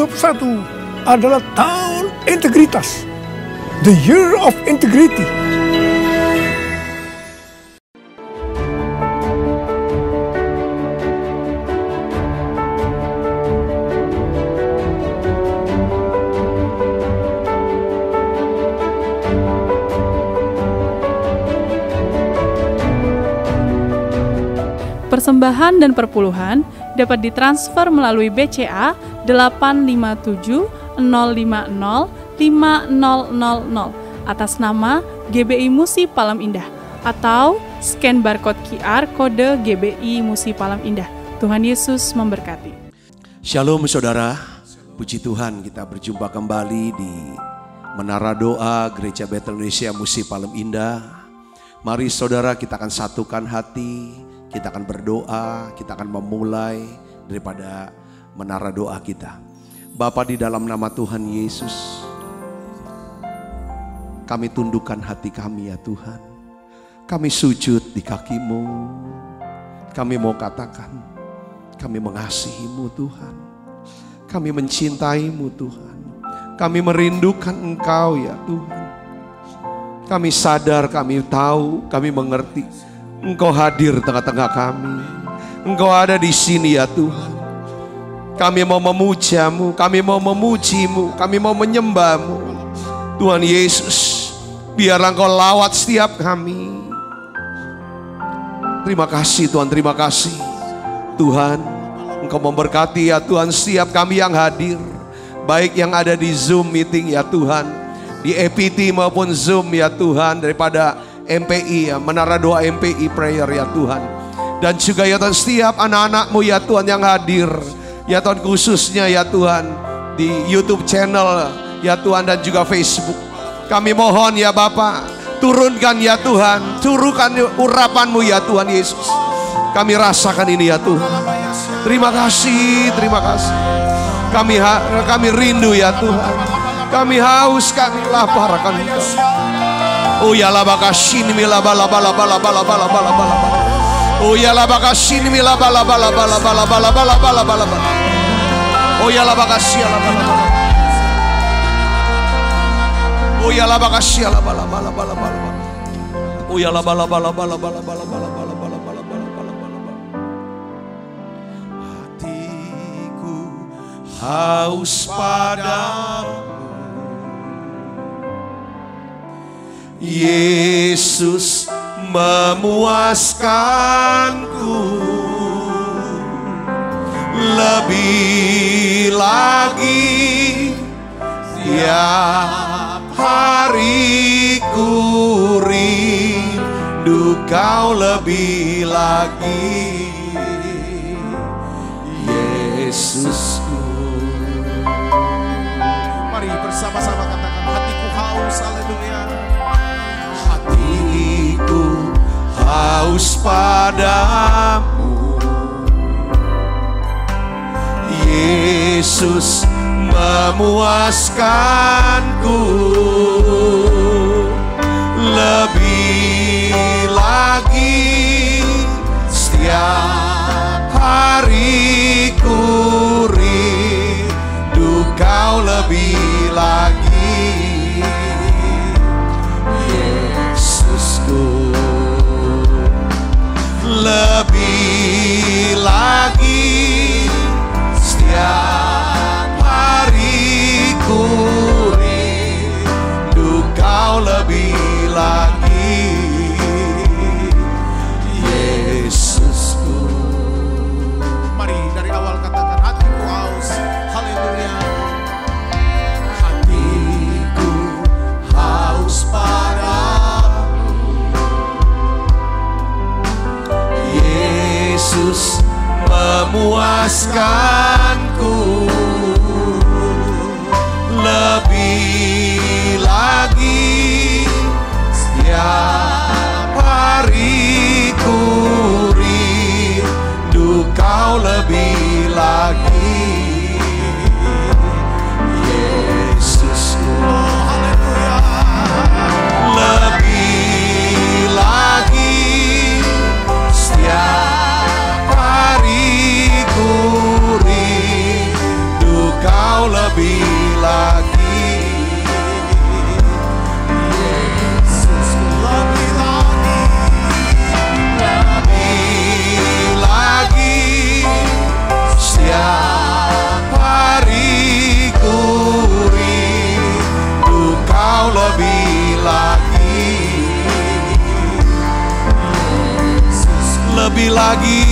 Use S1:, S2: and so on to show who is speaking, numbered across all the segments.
S1: 2021 adalah tahun integritas. The Year of Integrity.
S2: Persembahan dan perpuluhan dapat ditransfer melalui BCA 857 050 5000 atas nama GBI Musi Palem Indah atau scan barcode QR kode GBI Musi Palem Indah. Tuhan Yesus memberkati.
S3: Shalom saudara, puji Tuhan kita berjumpa kembali di Menara Doa Gereja Betel Indonesia Musi Palem Indah. Mari saudara, kita akan satukan hati, kita akan berdoa, kita akan memulai daripada menara doa kita. Bapa, di dalam nama Tuhan Yesus, kami tundukkan hati kami ya Tuhan. Kami sujud di kaki-Mu. Kami mau katakan, kami mengasihi-Mu Tuhan. Kami mencintai-Mu Tuhan. Kami merindukan Engkau ya Tuhan. Kami sadar, kami tahu, kami mengerti Engkau hadir tengah-tengah kami. Engkau ada di sini ya Tuhan. Kami mau memuja-Mu, kami mau memuji-Mu, kami mau menyembah-Mu. Tuhan Yesus, biarlah Engkau lawat setiap kami. Terima kasih Tuhan, terima kasih. Tuhan, Engkau memberkati ya Tuhan setiap kami yang hadir. Baik yang ada di Zoom meeting ya Tuhan, di EPT maupun Zoom ya Tuhan, daripada MPI ya, Menara Doa MPI Prayer ya Tuhan. Dan juga ya Tuhan setiap anak-anak-Mu ya Tuhan yang hadir ya Tuhan, khususnya ya Tuhan di YouTube channel ya Tuhan dan juga Facebook. Kami mohon ya Bapa, turunkan ya Tuhan, curahkan urapan-Mu ya Tuhan Yesus. Kami rasakan ini ya Tuhan. Terima kasih, terima kasih. Kami rindu ya Tuhan. Kami haus, kami lapar akan Engkau. Oh ya la bakasini mila bala bala bala bala bala bala bala. Oh ya la bakasini mila bala bala bala bala bala bala bala bala. Oh ya la bakasi la bala bala. Oh ya la bakasi la bala bala bala bala. Oh ya la bala bala bala bala bala bala bala bala bala bala bala. Hatiku haus padamu Yesus, memuaskanku lebih lagi. Tiap hari ku rindu Kau lebih lagi, Yesusku. Mari bersama-sama katakan, hatiku haus, haleluya. Hatiku haus padamu Yesus, memuaskanku lebih lagi. Setiap hari ku rindu Kau lebih lagi, Yesusku. Lebih lagi. Setiap hari ku rindu Kau lebih lagi, Yesusku. Mari dari awal katakan, hatiku haus, haleluya. Hatiku haus padamu Yesus, memuaskanku lebih lagi. Setiap hari ku rindu Kau lebih lagi, Yesusku. Lebih lagi. Setiap hari ku rindu lagi.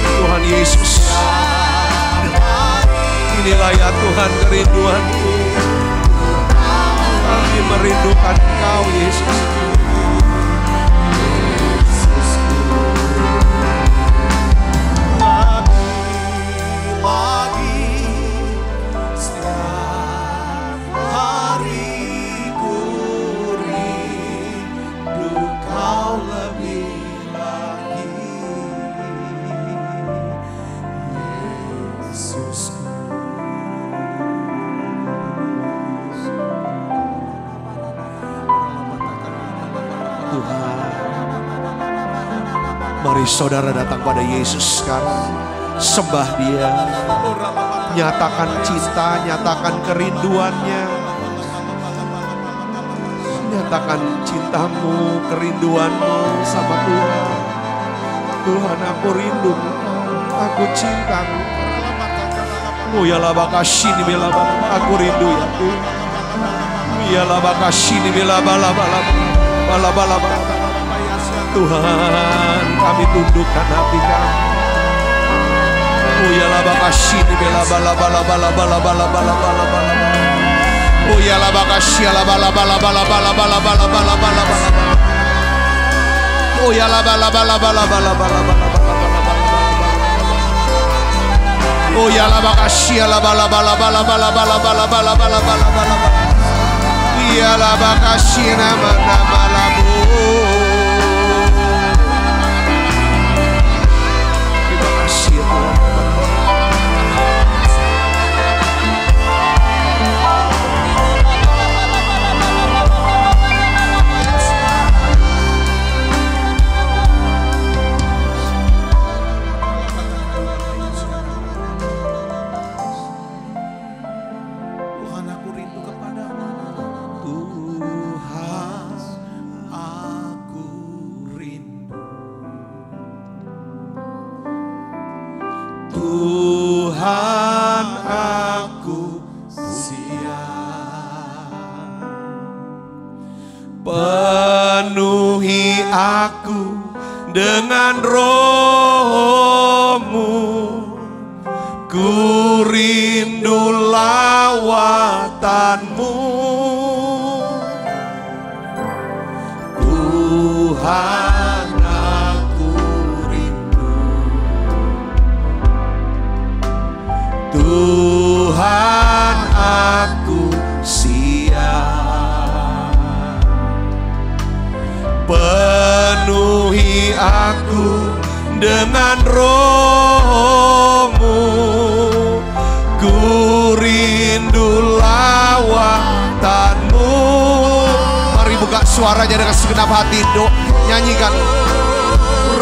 S3: Tuhan Yesus, inilah ya Tuhan kerinduanku. Kami merindukan Engkau Yesus. Mari saudara datang pada Yesus sekarang. Sembah Dia. Nyatakan cinta, nyatakan kerinduannya. Nyatakan cintamu, kerinduanmu sama Tuhan. Tuhan, aku rindu, aku cintamu. Oh ya laba kasih ni bela bala, aku rindu ya Tuhan. Ya laba kasih ni bela bala bala bala bala bala. Tuhan, kami tundukkan hati kami. Oh ya laba kasih ni bela bala bala bala bala bala bala bala bala. Oh ya laba kasih la bala bala bala bala bala bala bala bala bala. Oh ya laba bala bala bala bala bala bala. Oh ya laba kasih la bala bala bala bala bala bala bala bala bala bala. Ya laba kasih nama nama lamu. Terima kasih Tuhan. Tuhan, aku siap. Penuhi aku dengan Roh-Mu, ku rindu lawatan-Mu. Tuhan, Tuhan, aku siap. Penuhi aku dengan Roh-Mu, ku rindu lawatan-Mu. Mari buka suaranya dengan segenap hati, nyanyikan.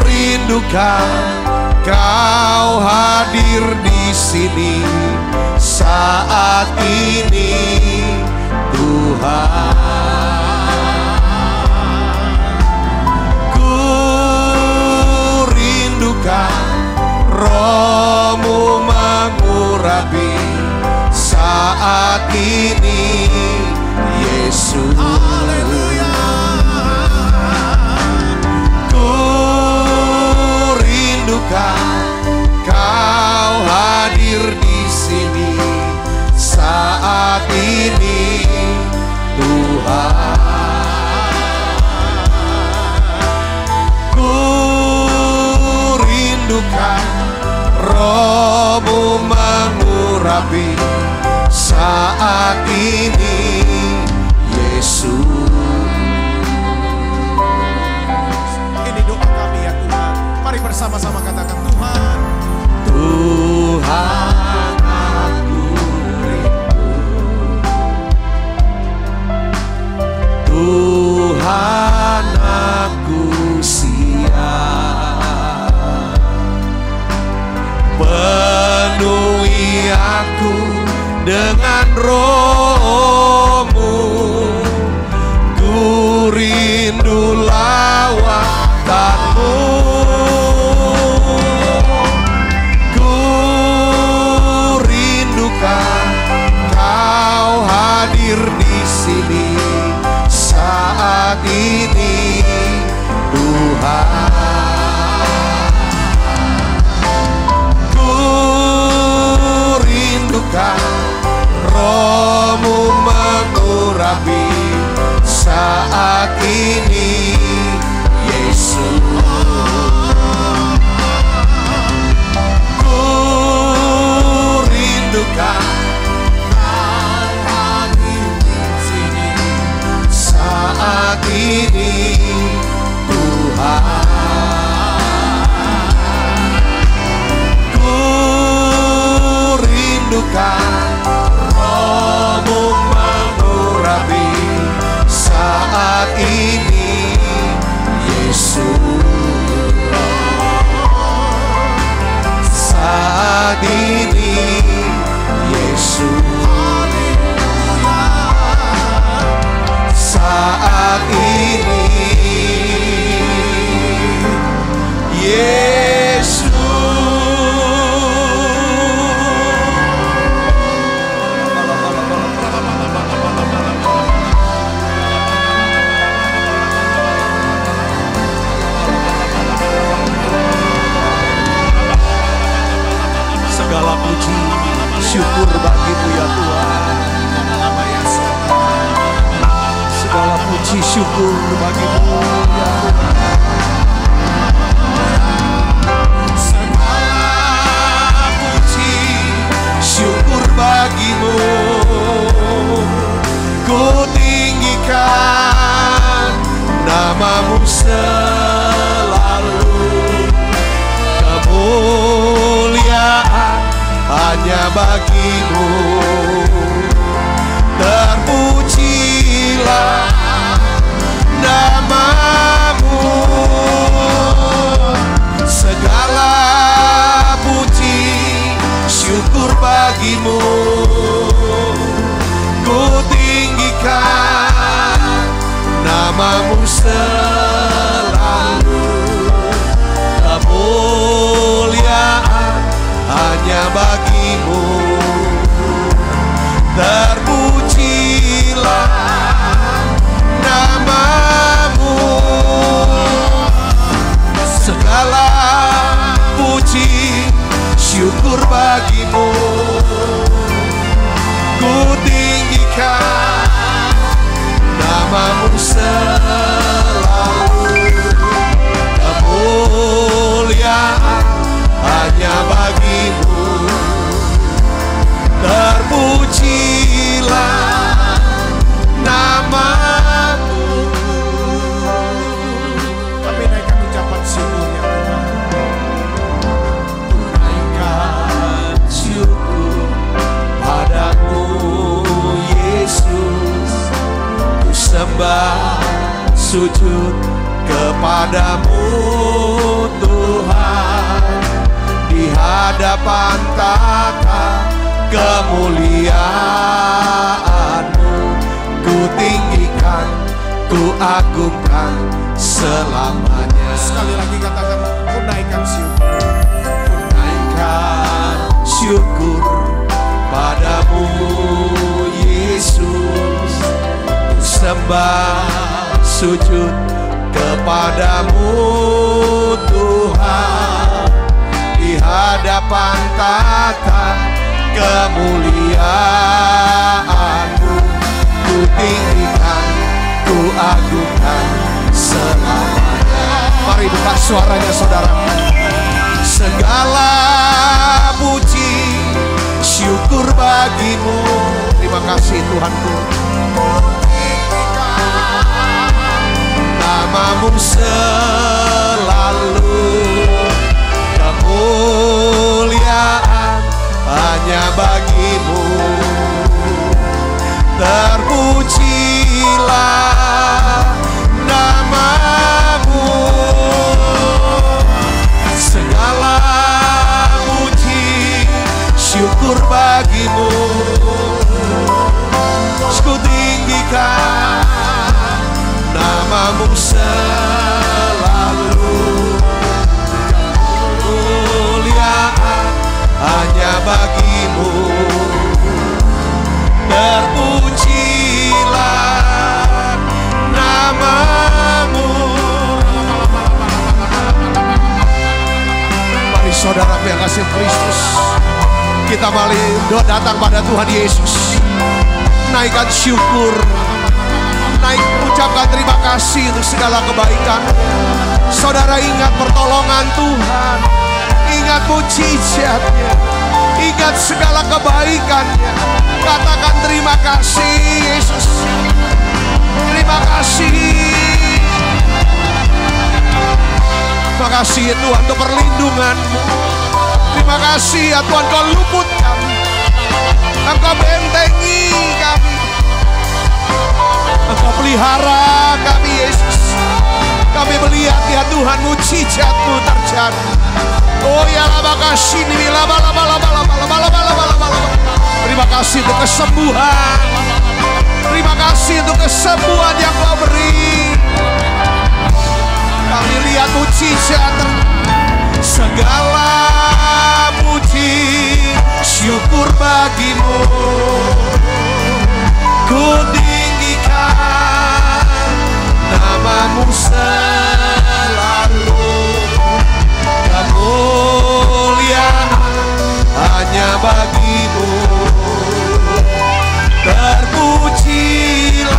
S3: Rindukan Kau hadir di sini saat ini, Tuhan. Ku rindukan Roh-Mu mengurapi saat ini, Yesus. Haleluya. Ku rindukan Kau hadir di sini saat ini, Tuhan. Ku rindukan Roh-Mu mengurapi saat ini, Yesus. Ini doa kami ya Tuhan. Mari bersama-sama katakan, Tuhan. Tuhan, aku rindu. Tuhan, aku siap. Penuhi aku dengan Roh-Mu, ku rindu lawatan-Mu. Kau hadir di sini saat ini, Tuhan. Ku rindukan Roh-Mu mengurapi saat ini, Yesus. Ku rindukan saat ini, Tuhan. Ku rindukan Roh-Mu mengurapi saat ini, Yesus. Saat ini, Yesus. Saat ini, Yesus. Segala puji syukur bagi-Mu ya Tuhan. Segala puji syukur bagi-Mu ya Tuhan. Segala puji syukur bagi-Mu, ku tinggikan nama-Mu selalu. Kemuliaan hanya bagi-Mu, terpujilah nama-Mu. Segala puji syukur bagi-Mu, ku tinggikan nama-Mu selalu. Kemuliaan hanya bagi-Mu, terpujilah nama-Mu. Segala puji syukur bagi-Mu, ku tinggikan nama-Mu selalu. Kemuliaan hanya bagi-Mu, terpujilah nama-Mu. Kami naikkan ucapan syukur ya Tuhan. Naikkan syukur padamu Yesus, ku sembah sujud kepadamu Tuhan, di hadapan tata kemuliaan-Mu, ku tinggikan, ku agungkan selamanya. Sekali lagi katakan, ku naikkan syukur. Ku naikkan syukur padamu Yesus, ku sembah sujud kepadamu Tuhan, di hadapan tata kemuliaan-Mu, ku tinggikan, ku agungkan selamanya. Mari buka suaranya saudara. Segala puji syukur bagi-Mu. Terima kasih Tuhanku. Nama-Mu selalu, kemuliaan hanya bagi-Mu, terpujilah nama-Mu. Segala puji syukur bagi-Mu, ku tinggikan nama-Mu selalu. kasih Kristus. Kita mari datang pada Tuhan Yesus. Naikkan syukur. Ucapkan terima kasih untuk segala kebaikan. Saudara ingat pertolongan Tuhan. Ingat mujizatnya. Ingat segala kebaikannya. Katakan terima kasih Yesus. Terima kasih. Terima kasih ya Tuhan untuk perlindungan-Mu. Terima kasih ya Tuhan Kau luputkan. Engkau bentengi kami. Engkau pelihara kami Yesus. Kami melihat ya Tuhan mujizat-Mu terjadi. Oh ya lama kasih ini lama. Terima kasih untuk kesembuhan. Terima kasih untuk kesembuhan yang Kau beri. Kami lihat mujizat. Segala puji syukur bagi-Mu. Ku tinggikan nama-Mu selalu. Kemuliaan hanya bagi-Mu. Terpujilah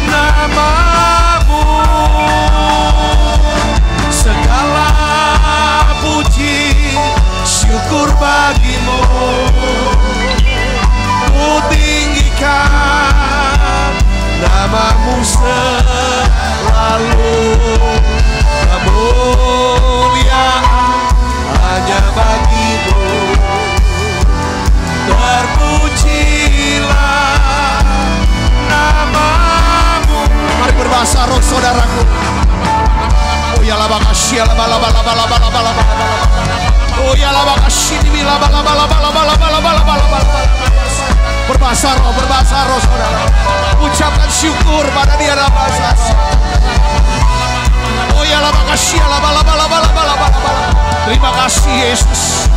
S3: nama-Mu. Segala puji syukur bagi-Mu. Ku tinggikan nama-Mu selalu. Kemuliaan hanya bagi-Mu. Terpujilah nama-Mu. Mari berbahasa roh saudaraku. Oh ya laba kasih laba. Oh ya laba kasih ini laba. Berbahasa roh saudara. Ucapkan syukur pada Dia dalam bahasa. Oh ya laba kasih laba. Terima kasih Yesus.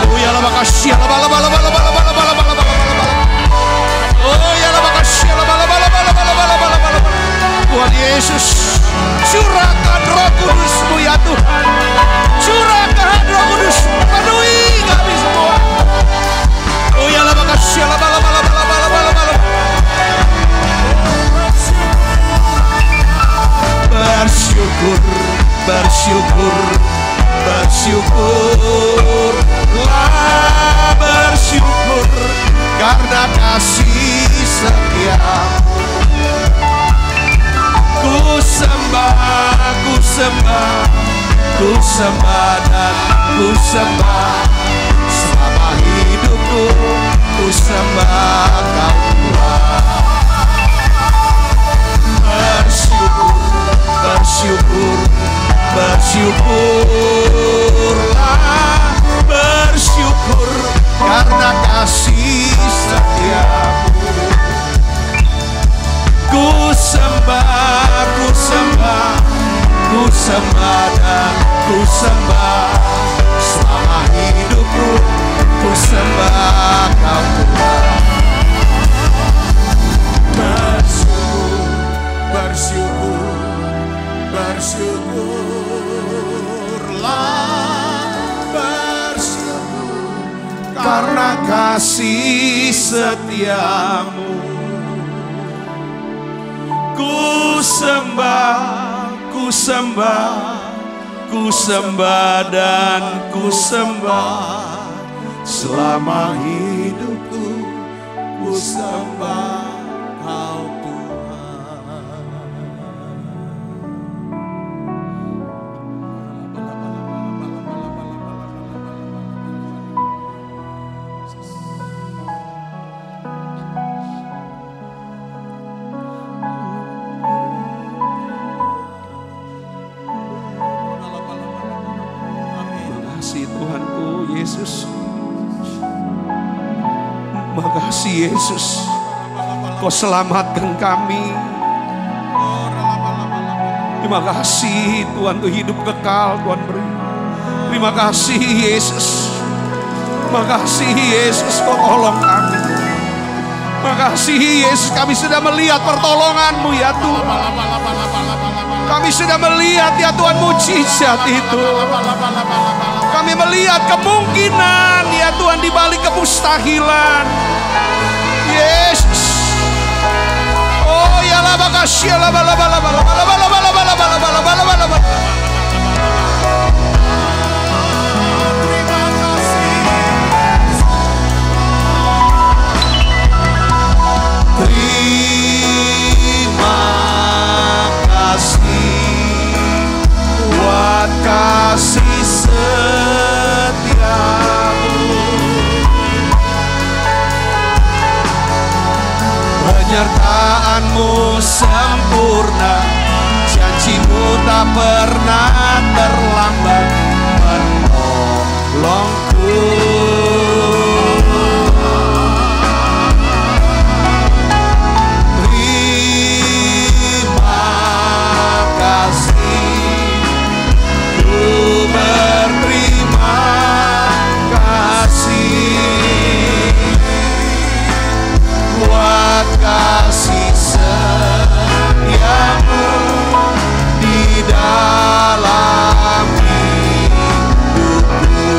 S3: Oh ya laba kasih laba. Oh ya laba kasih laba. Tuhan Yesus, curahkan Roh Kudus-Mu ya Tuhan. Curahkan Roh Kudus, penuhi kami semua. Oh ya laba kasih laba. Bersyukur karena kasih setia-Mu. Ku sembah dan ku sembah selama hidupku. Ku sembah Kau Tuhan. Bersyukur karena kasih setia-Mu. Ku sembah dan ku sembah selama hidupku. Ku sembah Kau Tuhan. Bersyukur karena kasih setia-Mu. Ku sembah dan ku sembah selama hidupku. Ku sembah Kau Tuhan. Yesus, makasih Yesus, Kau selamatkan kami. Terima kasih Tuhan untuk hidup kekal Tuhan beri. Terima kasih Yesus. Makasih Yesus, kau tolong kami. Makasih Yesus, kami sudah melihat pertolongan-Mu ya Tuhan. Kami sudah melihat ya Tuhan mujizat itu. Kami melihat kemungkinan ya Tuhan di balik kemustahilan. Yesus. Oh ya la makasih la bala bala bala bala bala bala bala bala bala bala bala bala. Terima kasih buat kasih setiamu, penyertaan-Mu sempurna, janji-Mu tak pernah terlambat menolongku. Kasih setiamu di dalam hidupku.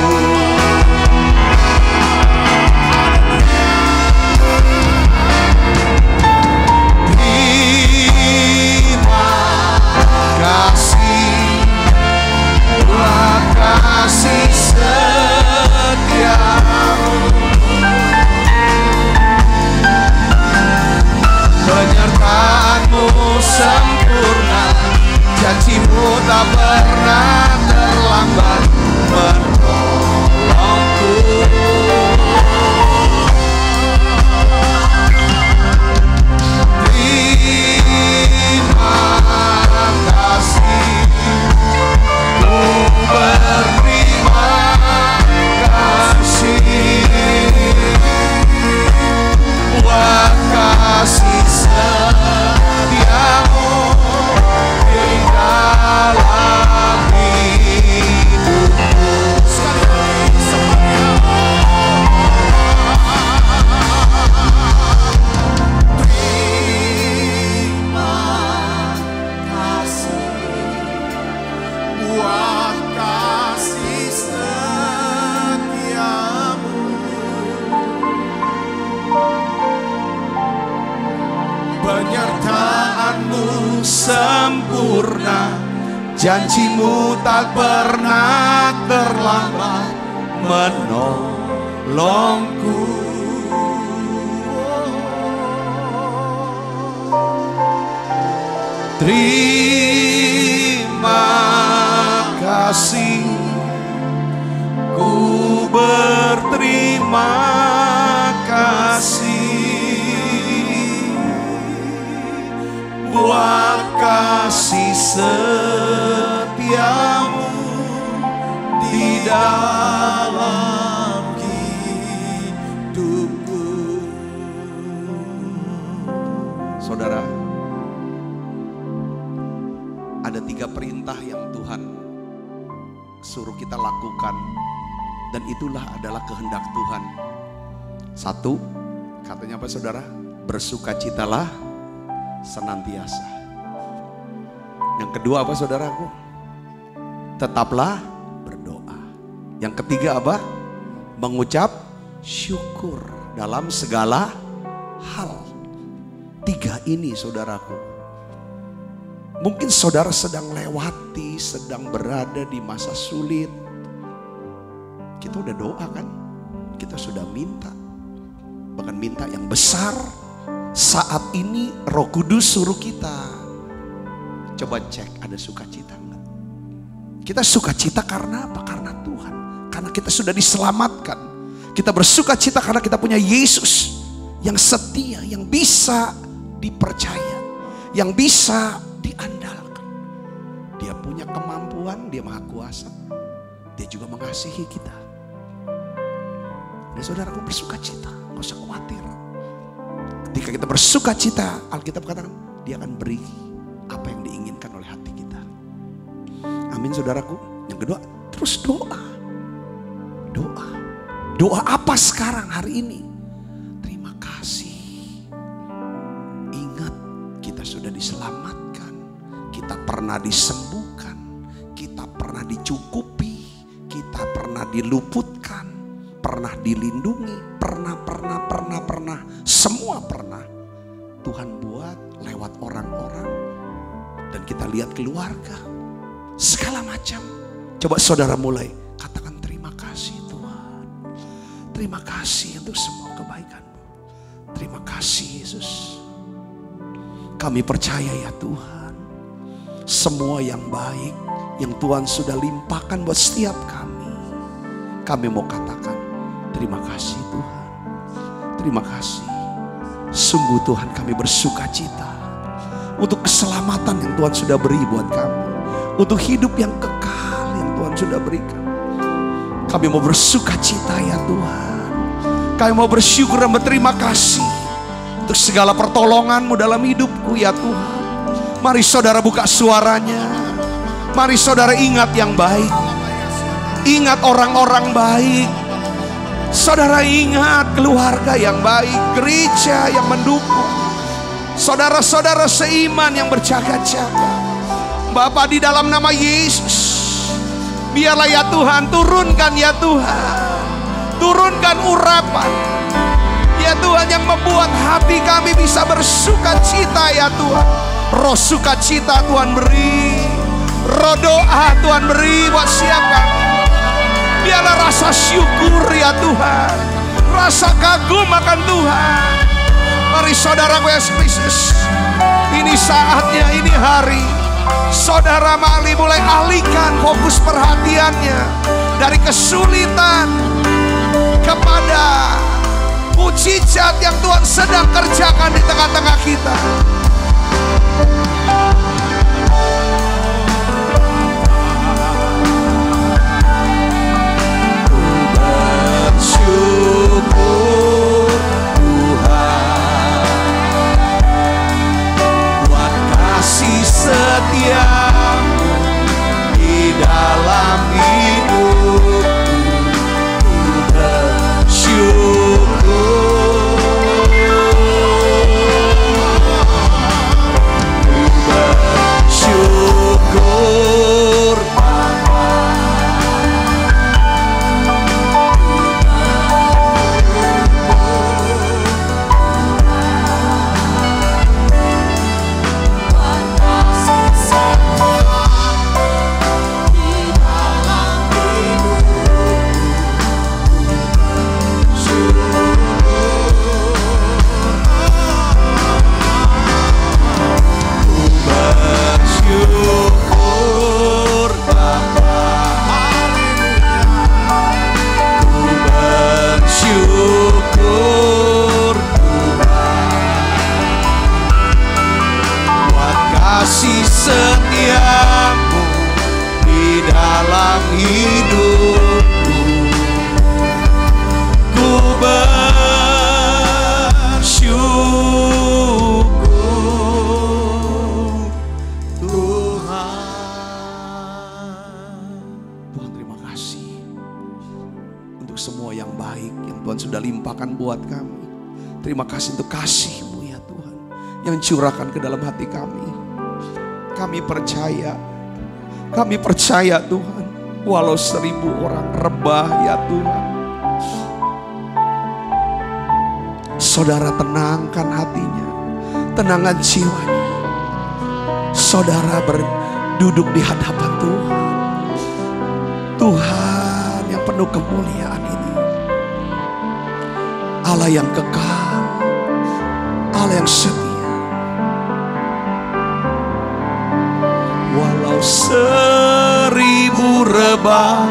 S3: Terima kasih buat kasih setiamu, penyertaan-Mu sempurna, janji-Mu tak pernah terlambat menolongku. Terima kasih, ku berterima kasih buat kasih setiamu di dalam hidupku. Terima kasih buat kasih setiamu, penyertaan-Mu sempurna, janji-Mu tak pernah terlambat menolongku. Terima kasih, ku berterima kasih buat kasih setiamu di dalam hidupku. Saudara, ada 3 perintah yang Tuhan suruh kita lakukan, dan itulah adalah kehendak Tuhan. 1, katanya apa saudara? Bersukacitalah senantiasa. Yang kedua apa saudaraku? Tetaplah berdoa. Yang ketiga apa? Mengucap syukur dalam segala hal. 3 ini saudaraku. Mungkin saudara sedang lewati, sedang berada di masa sulit. Kita udah doa kan? Kita sudah minta. Bahkan minta yang besar. Saat ini Roh Kudus suruh kita, coba cek ada sukacita enggak? Kita sukacita karena apa? Karena Tuhan. Karena kita sudah diselamatkan. Kita bersukacita karena kita punya Yesus yang setia, yang bisa dipercaya, yang bisa diandalkan. Dia punya kemampuan, dia maha kuasa. Dia juga mengasihi kita. Dan saudaraku bersukacita, gak usah khawatir. Ketika kita bersukacita, Alkitab katakan dia akan beri apa yang diinginkan oleh hati kita. Amin saudaraku. Yang kedua, terus doa. Doa. Doa apa sekarang hari ini? Terima kasih. Ingat, kita sudah diselamatkan, kita pernah disembuhkan, kita pernah dicukupi, kita pernah diluputkan, pernah dilindungi, pernah, semua pernah. Tuhan buat lewat orang-orang, dan kita lihat keluarga, segala macam. Coba saudara mulai katakan terima kasih Tuhan. Terima kasih untuk semua kebaikan-Mu. Terima kasih Yesus. Kami percaya ya Tuhan, semua yang baik yang Tuhan sudah limpahkan buat setiap kami mau katakan terima kasih Tuhan. Terima kasih. Sungguh Tuhan, kami bersuka cita untuk keselamatan yang Tuhan sudah beri buat kami, untuk hidup yang kekal yang Tuhan sudah berikan. Kami mau bersuka cita ya Tuhan. Kami mau bersyukur dan berterima kasih untuk segala pertolongan-Mu dalam hidupku ya Tuhan. Mari saudara buka suaranya. Mari saudara ingat yang baik. Ingat orang-orang baik. Saudara ingat keluarga yang baik, gereja yang mendukung, saudara-saudara seiman yang berjaga-jaga. Bapa, di dalam nama Yesus, biarlah ya Tuhan, turunkan ya Tuhan, turunkan urapan ya Tuhan yang membuat hati kami bisa bersuka cita ya Tuhan. Roh sukacita Tuhan beri, roh doa Tuhan beri buat setiap kami. Biarlah rasa syukur ya Tuhan, rasa kagum akan Tuhan. Mari saudaraku Yesus Kristus, ini saatnya, ini hari. Saudara mari mulai alihkan fokus perhatiannya dari kesulitan kepada mujizat yang Tuhan sedang kerjakan di tengah-tengah kita. Bersyukur Tuhan buat kasih setia-Mu di dalam hidupku. Bersyukur kasih setia-Mu di dalam hidupku. Ku bersyukur Tuhan. Tuhan, terima kasih untuk semua yang baik yang Tuhan sudah limpahkan buat kami. Terima kasih untuk kasih-Mu ya Tuhan, yang curahkan ke dalam hati kami. Kami percaya Tuhan, walau 1000 orang rebah ya Tuhan, saudara tenangkan hatinya, tenangkan jiwanya. Saudara berduduk di hadapan Tuhan, Tuhan yang penuh kemuliaan ini, Allah yang kekal, Allah yang setia. Walau 1000 rebah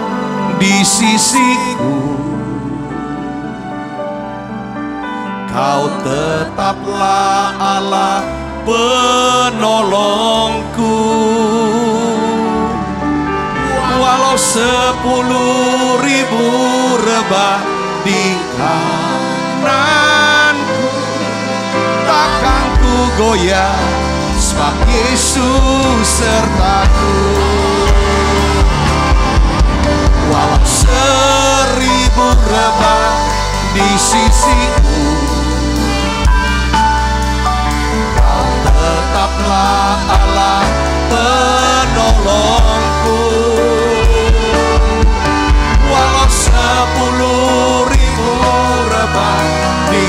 S3: di sisiku, Kau tetaplah Allah penolongku. Walau 10.000 rebah di kananku, takkan ku goyah, sebab Yesus sertaku. Walau 1000 rebah sisiku. Kau tetaplah Allah penolongku. Walau 10.000 rebah di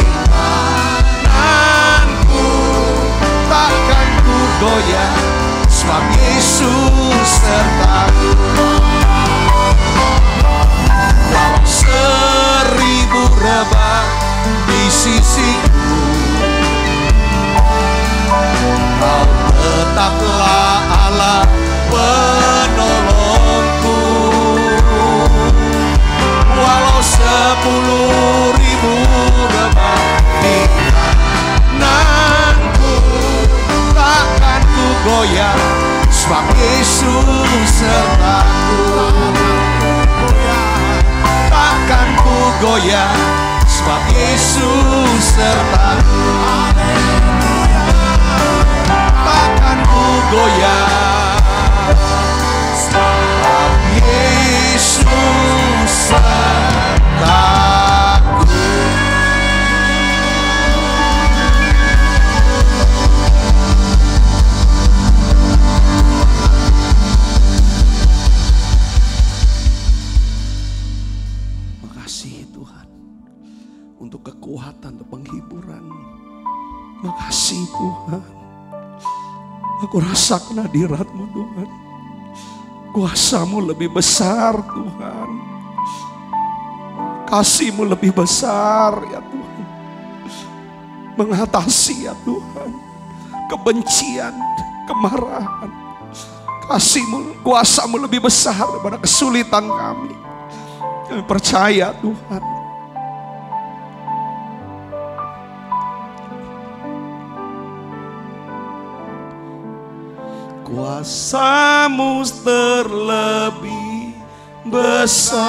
S3: kananku, takkan ku goyah, sebab Yesus sertaku. Walau 1000 rebah di sisiku, Kau tetaplah Allah penolongku. Walau 10.000 rebah di kananku, takkan ku goyah, sebab Yesus sertaku. Takkan ku goyah, sebab Yesus sertaku. Takkan ku goyah, sebab Yesus sertaku. Makasih Tuhan untuk kekuatan, untuk penghiburan. Makasih Tuhan. Aku rasakan hadirat-Mu Tuhan. Kuasa-Mu lebih besar Tuhan. Kasih-Mu lebih besar ya Tuhan. Mengatasi ya Tuhan kebencian, kemarahan. Kasih-Mu, kuasa-Mu lebih besar daripada kesulitan kami. Kami percaya Tuhan. Kuasa-Mu terlebih besar,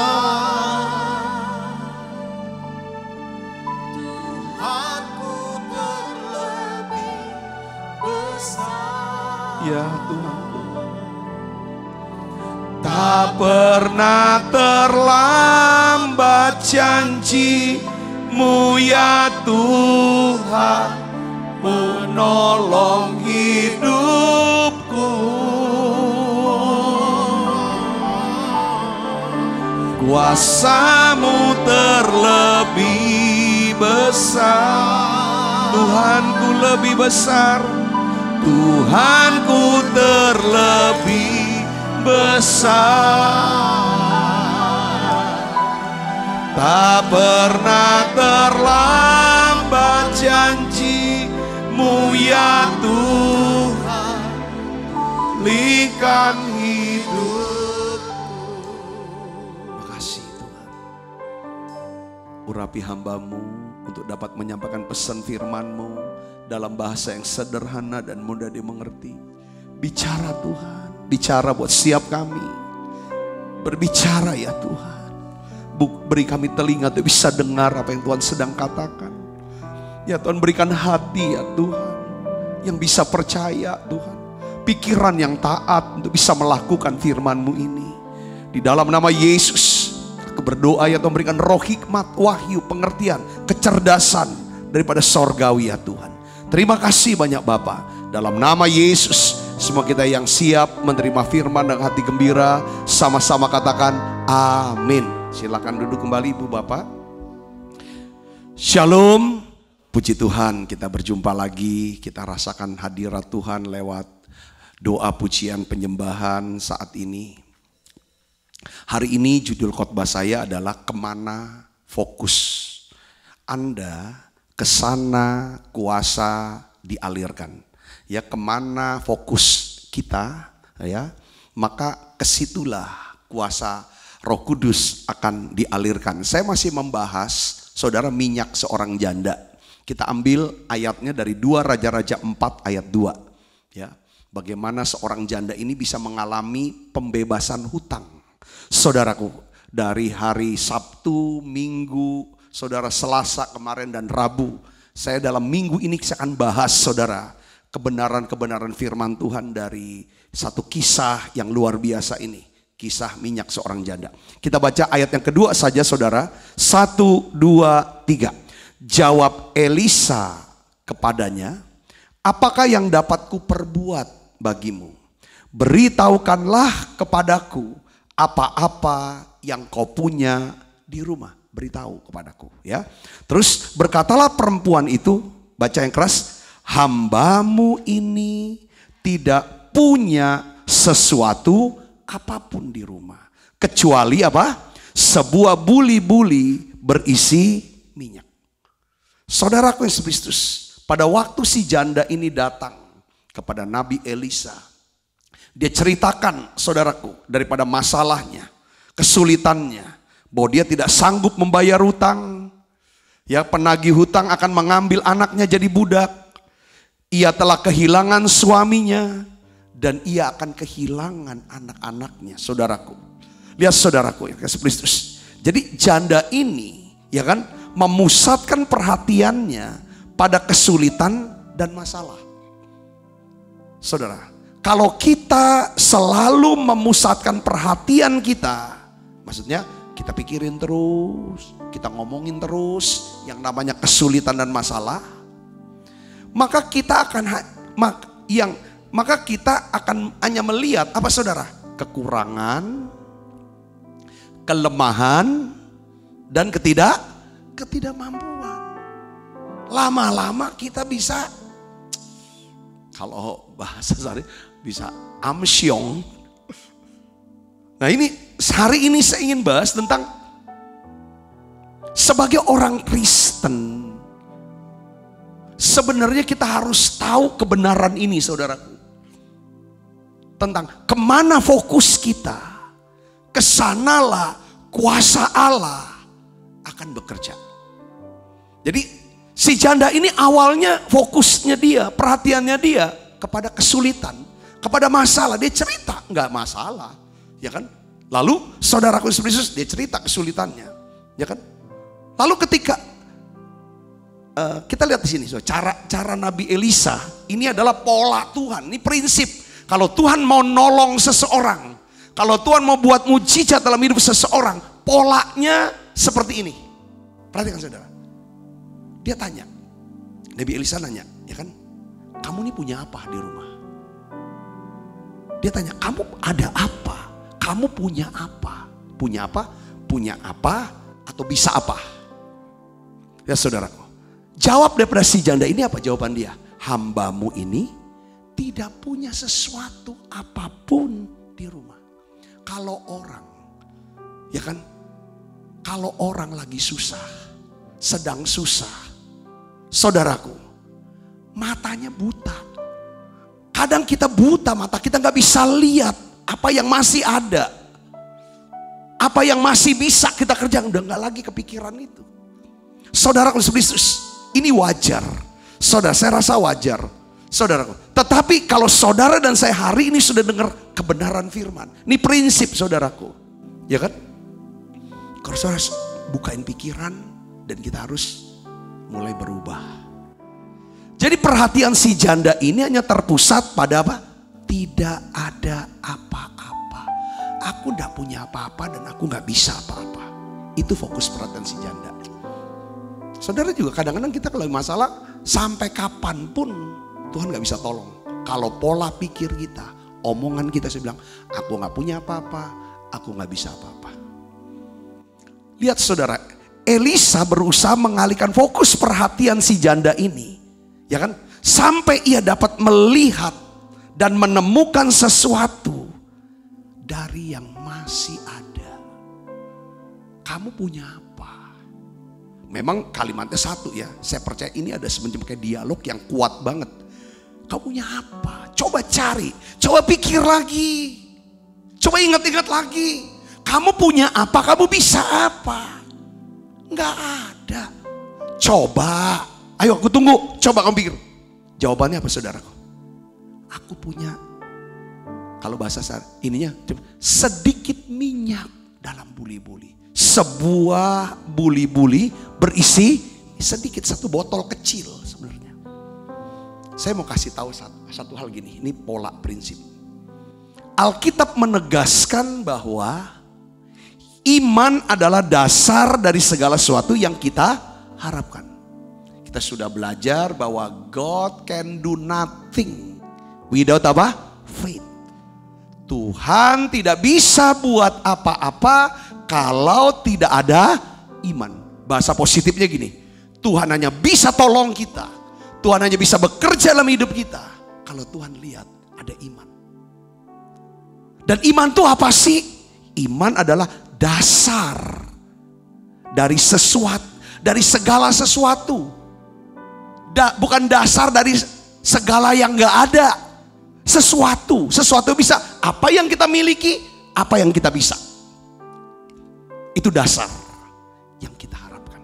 S3: Tuhanku terlebih besar. Ya Tuhan, tak pernah terlambat janji-Mu ya Tuhan, menolong hidupku. Kuasa-Mu terlebih besar, Tuhanku lebih besar, Tuhanku terlebih besar. Tak pernah terlambat janji-Mu ya Tuhan, pulihkan hidupku. Makasih Tuhan. Urapi hamba-Mu untuk dapat menyampaikan pesan firman-Mu dalam bahasa yang sederhana dan mudah dimengerti. Bicara Tuhan, bicara buat setiap kami. Berbicara ya Tuhan. Beri kami telinga untuk bisa dengar apa yang Tuhan sedang katakan. Ya Tuhan, berikan hati ya Tuhan yang bisa percaya Tuhan. Pikiran yang taat untuk bisa melakukan firman-Mu ini. Di dalam nama Yesus, aku berdoa ya Tuhan, berikan roh hikmat, wahyu, pengertian, kecerdasan daripada sorgawi ya Tuhan. Terima kasih banyak Bapa. Dalam nama Yesus, semua kita yang siap menerima firman dengan hati gembira, sama-sama katakan amin. Silakan duduk kembali Ibu Bapak. Shalom. Puji Tuhan, kita berjumpa lagi. Kita rasakan hadirat Tuhan lewat doa pujian penyembahan saat ini. Hari ini judul khotbah saya adalah kemana fokus. Anda kesana kuasa dialirkan. Ya, kemana fokus kita, ya, maka kesitulah kuasa Roh Kudus akan dialirkan. Saya masih membahas, saudara, minyak seorang janda. Kita ambil ayatnya dari 2 Raja-Raja 4 ayat 2. Ya, bagaimana seorang janda ini bisa mengalami pembebasan hutang. Saudaraku, dari hari Sabtu, Minggu, saudara, Selasa kemarin dan Rabu, saya dalam minggu ini saya akan bahas, saudara, kebenaran-kebenaran firman Tuhan dari satu kisah yang luar biasa ini. Kisah minyak seorang janda. Kita baca ayat yang kedua saja saudara. 1, 2, 3. Jawab Elisa kepadanya, apakah yang dapat kuperbuat bagimu? Beritahukanlah kepadaku apa-apa yang kau punya di rumah. Beritahu kepadaku, ya. Terus berkatalah perempuan itu, baca yang keras, hambamu ini tidak punya sesuatu apapun di rumah kecuali apa? Sebuah buli-buli berisi minyak. Saudaraku Yesus Kristus, pada waktu si janda ini datang kepada Nabi Elisa, dia ceritakan, saudaraku, daripada masalahnya, kesulitannya, bahwa dia tidak sanggup membayar hutang. Ya, penagih hutang akan mengambil anaknya jadi budak. Ia telah kehilangan suaminya dan ia akan kehilangan anak-anaknya, saudaraku. Lihat saudaraku, Yesus Kristus. Jadi janda ini, ya kan, memusatkan perhatiannya pada kesulitan dan masalah. Saudara, kalau kita selalu memusatkan perhatian kita, maksudnya kita pikirin terus, kita ngomongin terus yang namanya kesulitan dan masalah, maka kita akan hanya melihat apa saudara? Kekurangan, kelemahan, dan ketidakmampuan. Lama-lama kita bisa, kalau bahasa sehari bisa amsyong. Nah ini hari ini saya ingin bahas tentang sebagai orang Kristen, sebenarnya kita harus tahu kebenaran ini saudaraku. Tentang kemana fokus kita, kesanalah kuasa Allah akan bekerja. Jadi si janda ini awalnya fokusnya dia, perhatiannya dia kepada kesulitan, kepada masalah. Dia cerita, nggak masalah, ya kan? Lalu saudaraku Yesus Kristus, dia cerita kesulitannya, ya kan? Lalu ketika kita lihat di sini, cara Nabi Elisa ini adalah pola Tuhan, ini prinsip. Kalau Tuhan mau nolong seseorang, kalau Tuhan mau buat mujizat dalam hidup seseorang, polanya seperti ini. Perhatikan saudara. Dia tanya, Nabi Elisa nanya, ya kan? Kamu ini punya apa di rumah? Dia tanya, kamu ada apa? Kamu punya apa? Punya apa? Punya apa? Atau bisa apa? Ya saudaraku, jawab daripada si janda ini apa jawaban dia? Hambamu ini tidak punya sesuatu apapun di rumah. Kalau orang, ya kan? Kalau orang lagi susah, sedang susah, saudaraku, matanya buta. Kadang kita buta mata, kita gak bisa lihat apa yang masih ada, apa yang masih bisa kita kerjakan. Udah gak lagi kepikiran itu. Saudaraku Kristus, ini wajar. Saudara, saya rasa wajar, saudaraku. Tetapi kalau saudara dan saya hari ini sudah dengar kebenaran firman, ini prinsip saudaraku, ya kan? Kalau saudara bukain pikiran dan kita harus mulai berubah. Jadi perhatian si janda ini hanya terpusat pada apa? Tidak ada apa-apa. Aku gak punya apa-apa dan aku gak bisa apa-apa. Itu fokus perhatian si janda. Saudara juga kadang-kadang kita kalau masalah sampai kapanpun Tuhan gak bisa tolong. Kalau pola pikir kita, omongan kita, saya bilang aku gak punya apa-apa, aku gak bisa apa-apa. Lihat saudara, Elisa berusaha mengalihkan fokus perhatian si janda ini, ya kan? Sampai ia dapat melihat dan menemukan sesuatu dari yang masih ada. Kamu punya apa? Memang kalimatnya satu ya. Saya percaya ini ada semacam kayak dialog yang kuat banget. Kamu punya apa? Coba cari, coba pikir lagi, coba ingat-ingat lagi. Kamu punya apa? Kamu bisa apa? Nggak ada. Coba, ayo aku tunggu. Coba kamu pikir. Jawabannya apa saudaraku? Aku punya, kalau bahasa saya ininya sedikit minyak dalam buli-buli. Sebuah buli-buli berisi sedikit, satu botol kecil sebenarnya. Saya mau kasih tahu satu hal gini, ini pola prinsip. Alkitab menegaskan bahwa iman adalah dasar dari segala sesuatu yang kita harapkan. Kita sudah belajar bahwa God can do nothing without apa? Faith. Tuhan tidak bisa buat apa-apa kalau tidak ada iman. Bahasa positifnya gini, Tuhan hanya bisa tolong kita, Tuhan hanya bisa bekerja dalam hidup kita kalau Tuhan lihat ada iman. Dan iman itu apa sih? Iman adalah dasar dari sesuatu, dari segala sesuatu. Bukan dasar dari segala yang gak ada. Sesuatu bisa. Apa yang kita miliki, apa yang kita bisa. Itu dasar yang kita harapkan.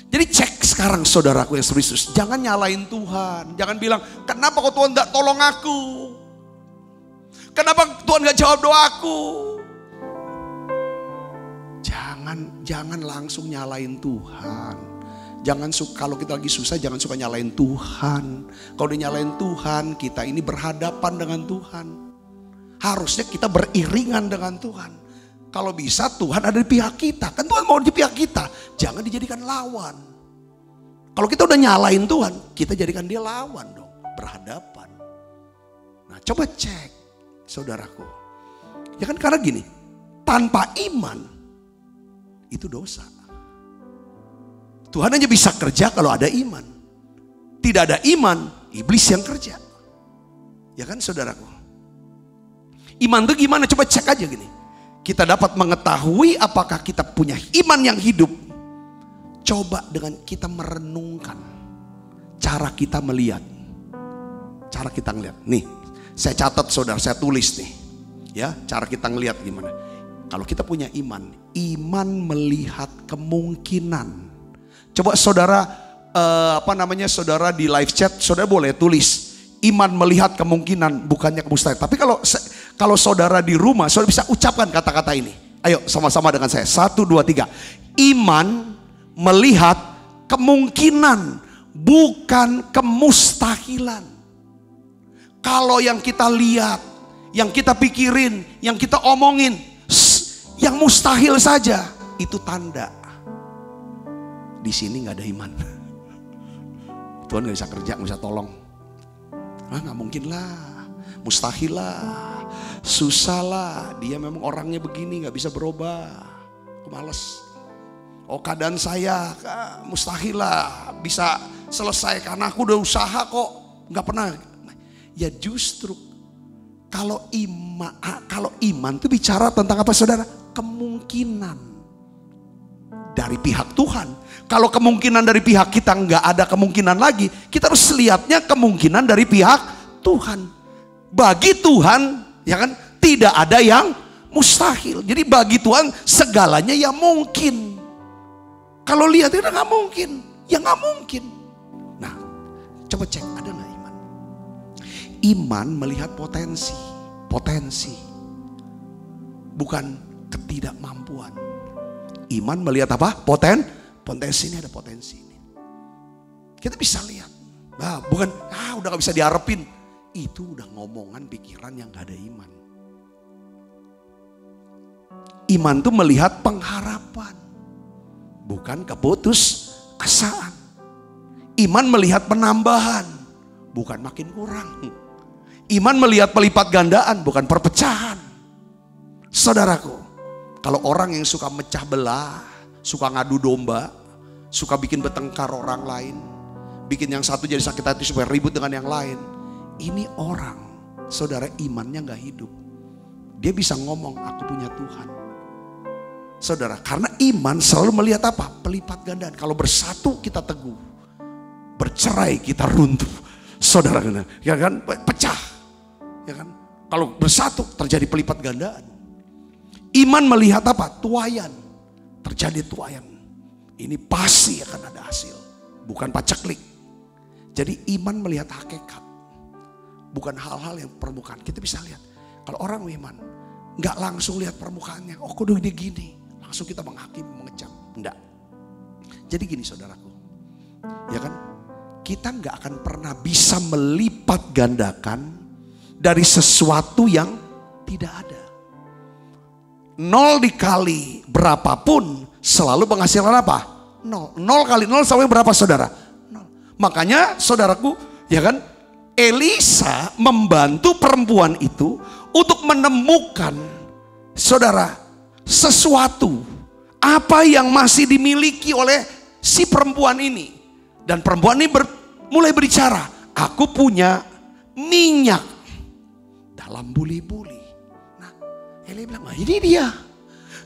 S3: Jadi cek sekarang saudaraku yang serius. Jangan nyalain Tuhan. Jangan bilang, kenapa kok Tuhan gak tolong aku? Kenapa Tuhan gak jawab doaku? Jangan langsung nyalain Tuhan. Kalau kita lagi susah jangan suka nyalain Tuhan. Kalau dinyalain Tuhan, kita ini berhadapan dengan Tuhan. Harusnya kita beriringan dengan Tuhan. Kalau bisa Tuhan ada di pihak kita. Kan Tuhan mau di pihak kita. Jangan dijadikan lawan. Kalau kita udah nyalain Tuhan, kita jadikan dia lawan dong. Berhadapan. Nah coba cek saudaraku. Ya kan karena gini, tanpa iman itu dosa. Tuhan hanya bisa kerja kalau ada iman. Tidak ada iman, iblis yang kerja. Ya kan saudaraku. Iman itu gimana? Coba cek aja gini. Kita dapat mengetahui apakah kita punya iman yang hidup. Coba dengan kita merenungkan cara kita melihat. Cara kita ngelihat. Nih, saya catat saudara, saya tulis nih. Ya, cara kita ngelihat gimana. Kalau kita punya iman, iman melihat kemungkinan. Coba saudara, saudara di live chat, saudara boleh tulis iman melihat kemungkinan, bukannya mustahil. Tapi kalau saudara di rumah, saudara bisa ucapkan kata-kata ini. Ayo sama-sama dengan saya. 1, 2, 3. Iman melihat kemungkinan, bukan kemustahilan. Kalau yang kita lihat, yang kita pikirin, yang kita omongin, yang mustahil saja, itu tanda di sini nggak ada iman. Tuhan nggak bisa kerja, nggak bisa tolong. Nggak mungkin lah, mustahil lah, susah lah. Dia memang orangnya begini, nggak bisa berubah. Aku males. Oh keadaan saya mustahil lah bisa selesai karena aku udah usaha kok, nggak pernah. Ya justru kalau iman itu bicara tentang apa saudara? Kemungkinan dari pihak Tuhan. Kalau kemungkinan dari pihak kita nggak ada kemungkinan lagi, kita harus lihatnya kemungkinan dari pihak Tuhan. Bagi Tuhan, ya kan, tidak ada yang mustahil. Jadi bagi Tuhan segalanya ya mungkin. Kalau lihat itu nggak mungkin, ya nggak mungkin. Nah, coba cek ada nggak iman? Iman melihat potensi, bukan ketidakmampuan. Iman melihat apa? Potensi ini, ada potensi ini. Kita bisa lihat. Nah, bukan udah gak bisa diharapin. Itu udah ngomongan pikiran yang gak ada iman. Iman itu melihat pengharapan, bukan keputusasaan. Iman melihat penambahan, bukan makin kurang. Iman melihat pelipat gandaan, bukan perpecahan. Saudaraku, kalau orang yang suka mecah belah, suka ngadu domba, suka bikin bertengkar orang lain, bikin yang satu jadi sakit hati supaya ribut dengan yang lain. Ini orang, saudara, imannya gak hidup. Dia bisa ngomong, aku punya Tuhan. Saudara, karena iman selalu melihat apa? Pelipat gandaan. Kalau bersatu kita teguh, bercerai kita runtuh. Saudara, ya kan, pecah. Ya kan? Kalau bersatu terjadi pelipat gandaan. Iman melihat apa? Tuaian. Terjadi tuaian. Ini pasti akan ada hasil, bukan paceklik. Jadi iman melihat hakikat, bukan hal-hal yang permukaan. Kita bisa lihat kalau orang iman nggak langsung lihat permukaannya. Oh kok dia gini, langsung kita menghakimi, mengecam. Enggak. Jadi gini saudaraku, ya kan, kita nggak akan pernah bisa melipat gandakan dari sesuatu yang tidak ada. 0 dikali berapapun selalu menghasilkan apa?
S4: Nol. Nol kali nol sampai berapa saudara? Nol. Makanya saudaraku, ya kan, Elisa membantu perempuan itu untuk menemukan, saudara, sesuatu apa yang masih dimiliki oleh si perempuan ini. Dan perempuan ini mulai berbicara, aku punya minyak dalam buli-buli. Nah, Eli bilang, nah, ini dia.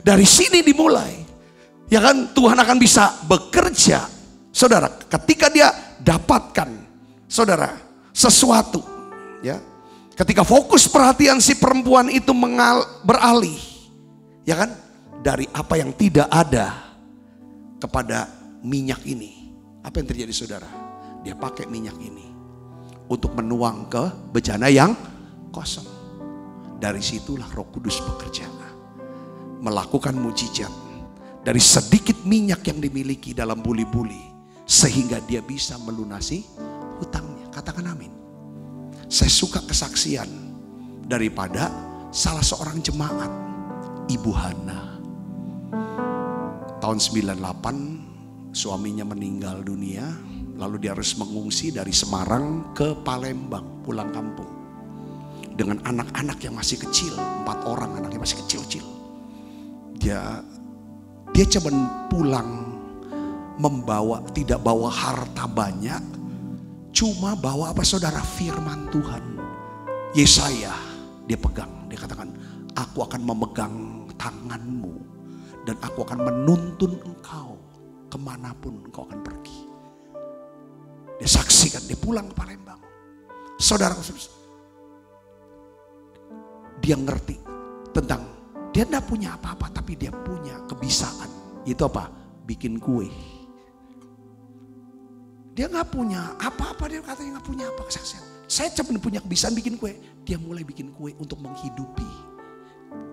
S4: Dari sini dimulai. Ya kan, Tuhan akan bisa bekerja, saudara, ketika dia dapatkan, saudara, sesuatu. Ya, ketika fokus perhatian si perempuan itu beralih, ya kan, dari apa yang tidak ada kepada minyak ini. Apa yang terjadi saudara? Dia pakai minyak ini untuk menuang ke bejana yang kosong. Dari situlah Roh Kudus bekerja, melakukan mujizat. Dari sedikit minyak yang dimiliki dalam buli-buli, sehingga dia bisa melunasi hutangnya. Katakan amin. Saya suka kesaksian daripada salah seorang jemaat, Ibu Hana. Tahun 98 suaminya meninggal dunia, lalu dia harus mengungsi dari Semarang ke Palembang, pulang kampung. Dengan anak-anak yang masih kecil, 4 orang anaknya masih kecil-kecil. Dia cuma pulang membawa, tidak bawa harta banyak, cuma bawa apa saudara? Firman Tuhan. Yesaya dia pegang, dia katakan, aku akan memegang tanganmu dan aku akan menuntun engkau kemanapun engkau akan pergi. Dia saksikan, dia pulang ke Palembang. Saudara, dia ngerti tentang, dia tidak punya apa-apa, tapi dia punya kebisaan. Itu apa? Bikin kue. Dia nggak punya apa-apa, dia katanya nggak punya apa. Saya cuma punya kebisaan bikin kue. Dia mulai bikin kue untuk menghidupi,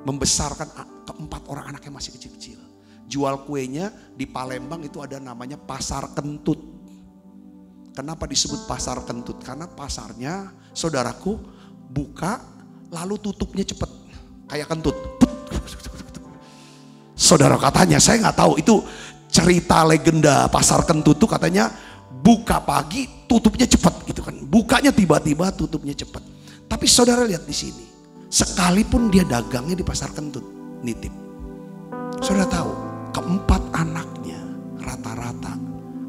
S4: membesarkan ke-4 orang anak yang masih kecil-kecil. Jual kuenya di Palembang itu ada namanya Pasar Kentut. Kenapa disebut Pasar Kentut? Karena pasarnya, saudaraku, buka lalu tutupnya cepet, kayak kentut. Saudara, katanya, saya nggak tahu, itu cerita legenda Pasar Kentut itu katanya buka pagi, tutupnya cepat gitu kan. Bukanya tiba-tiba, tutupnya cepat. Tapi saudara lihat di sini, sekalipun dia dagangnya di Pasar Kentut, nitip. Saudara tahu, ke-4 anaknya rata-rata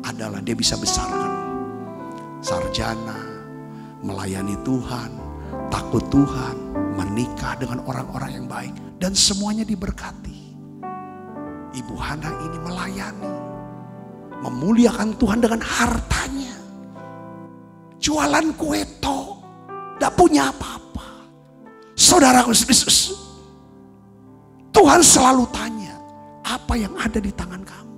S4: adalah dia bisa besarkan. Sarjana, melayani Tuhan, takut Tuhan, menikah dengan orang-orang yang baik, dan semuanya diberkati. Ibu Hana ini melayani, memuliakan Tuhan dengan hartanya. Jualan kue tok, tidak punya apa-apa. Saudara Yesus, Tuhan selalu tanya, apa yang ada di tangan kamu?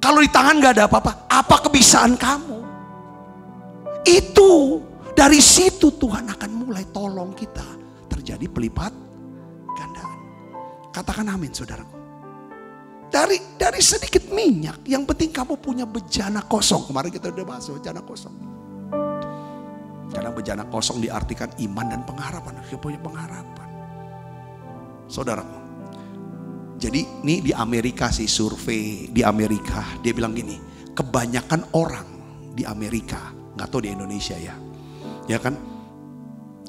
S4: Kalau di tangan gak ada apa-apa, apa kebisaan kamu? Itu dari situ Tuhan akan mulai tolong kita terjadi pelipat gandaan. Katakan amin saudaraku. Dari sedikit minyak, yang penting kamu punya bejana kosong. Kemarin kita udah bahas bejana kosong. Karena bejana kosong diartikan iman dan pengharapan. Kita punya pengharapan. Saudaraku. Jadi ini di Amerika sih, survei di Amerika. Dia bilang gini, kebanyakan orang di Amerika, gak tahu di Indonesia ya kan,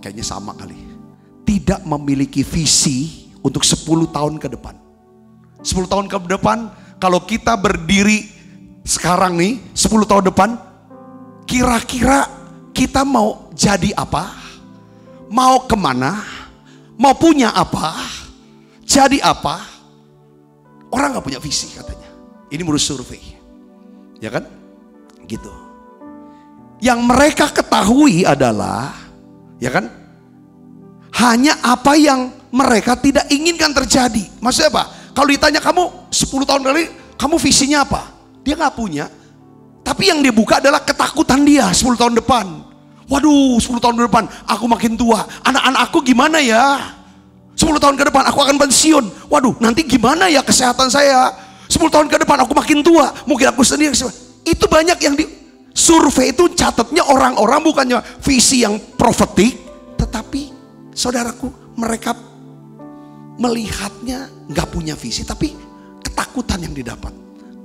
S4: kayaknya sama kali, tidak memiliki visi untuk 10 tahun ke depan. 10 tahun ke depan, kalau kita berdiri sekarang nih, 10 tahun depan, kira-kira kita mau jadi apa? Mau kemana? Mau punya apa? Jadi apa? Orang gak punya visi katanya. Ini menurut survei, ya kan? Gitu. Yang mereka ketahui adalah, ya kan, hanya apa yang mereka tidak inginkan terjadi. Maksudnya apa? Kalau ditanya kamu 10 tahun kali, kamu visinya apa? Dia gak punya. Tapi yang dia buka adalah ketakutan dia 10 tahun depan. Waduh, 10 tahun ke depan aku makin tua. Anak-anak aku gimana ya? 10 tahun ke depan aku akan pensiun. Waduh, nanti gimana ya kesehatan saya? 10 tahun ke depan aku makin tua. Mungkin aku sendiri. Itu banyak yang di survei itu catatnya orang-orang bukannya visi yang profetik, tetapi saudaraku, mereka melihatnya nggak punya visi, tapi ketakutan yang didapat.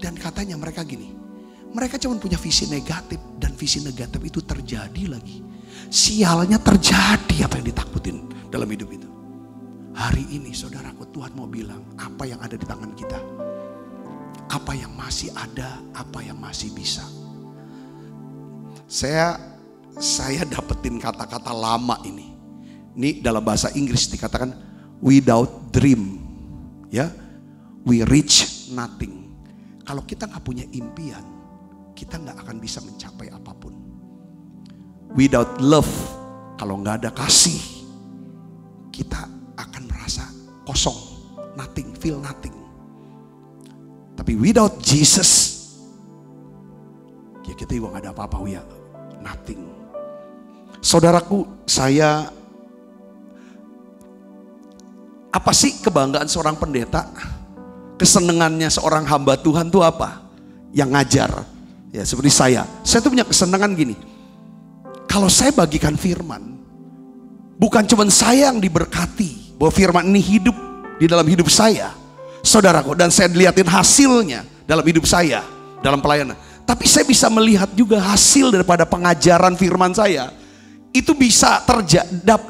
S4: Dan katanya mereka gini, mereka cuma punya visi negatif, dan visi negatif itu terjadi lagi. Sialnya terjadi apa yang ditakutin dalam hidup itu. Hari ini saudaraku, Tuhan mau bilang apa yang ada di tangan kita, apa yang masih ada, apa yang masih bisa. Saya dapetin kata-kata lama ini. Ini dalam bahasa Inggris dikatakan without dream, ya, we reach nothing. Kalau kita nggak punya impian, kita nggak akan bisa mencapai apapun. Without love, kalau nggak ada kasih, kita akan merasa kosong, nothing, feel nothing. Tapi without Jesus, ya kita juga nggak ada apa-apa, ya, nothing. Saudaraku, apa sih kebanggaan seorang pendeta? Kesenangannya seorang hamba Tuhan itu apa? Yang ngajar. Ya, seperti saya tuh punya kesenangan gini. Kalau saya bagikan firman, bukan cuma saya yang diberkati, bahwa firman ini hidup di dalam hidup saya, saudaraku, dan saya lihatin hasilnya dalam hidup saya, dalam pelayanan. Tapi saya bisa melihat juga hasil daripada pengajaran firman saya. Itu bisa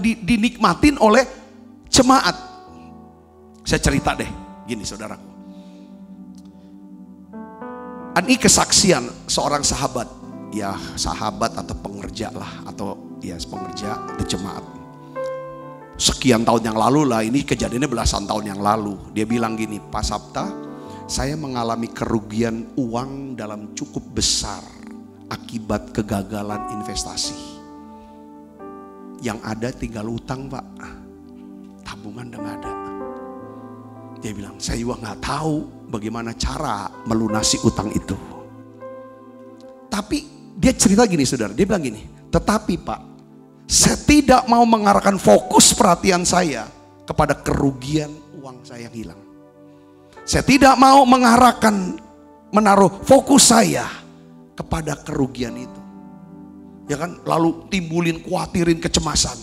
S4: dinikmatin oleh jemaat. Saya cerita deh, gini saudaraku. Ini kesaksian seorang sahabat, ya sahabat atau pengerja lah, atau ya pengerja atau jemaat. Sekian tahun yang lalu lah, ini kejadiannya belasan tahun yang lalu. Dia bilang gini, Pak Sabta, saya mengalami kerugian uang dalam cukup besar akibat kegagalan investasi. Yang ada tinggal utang, Pak. Tabungan udah gak ada. Dia bilang, saya juga gak tahu bagaimana cara melunasi utang itu. Tapi dia cerita gini saudara, dia bilang gini, tetapi Pak, saya tidak mau mengarahkan fokus perhatian saya kepada kerugian uang saya yang hilang. Saya tidak mau menaruh fokus saya kepada kerugian itu. Ya kan, lalu timbulin, khawatirin, kecemasan.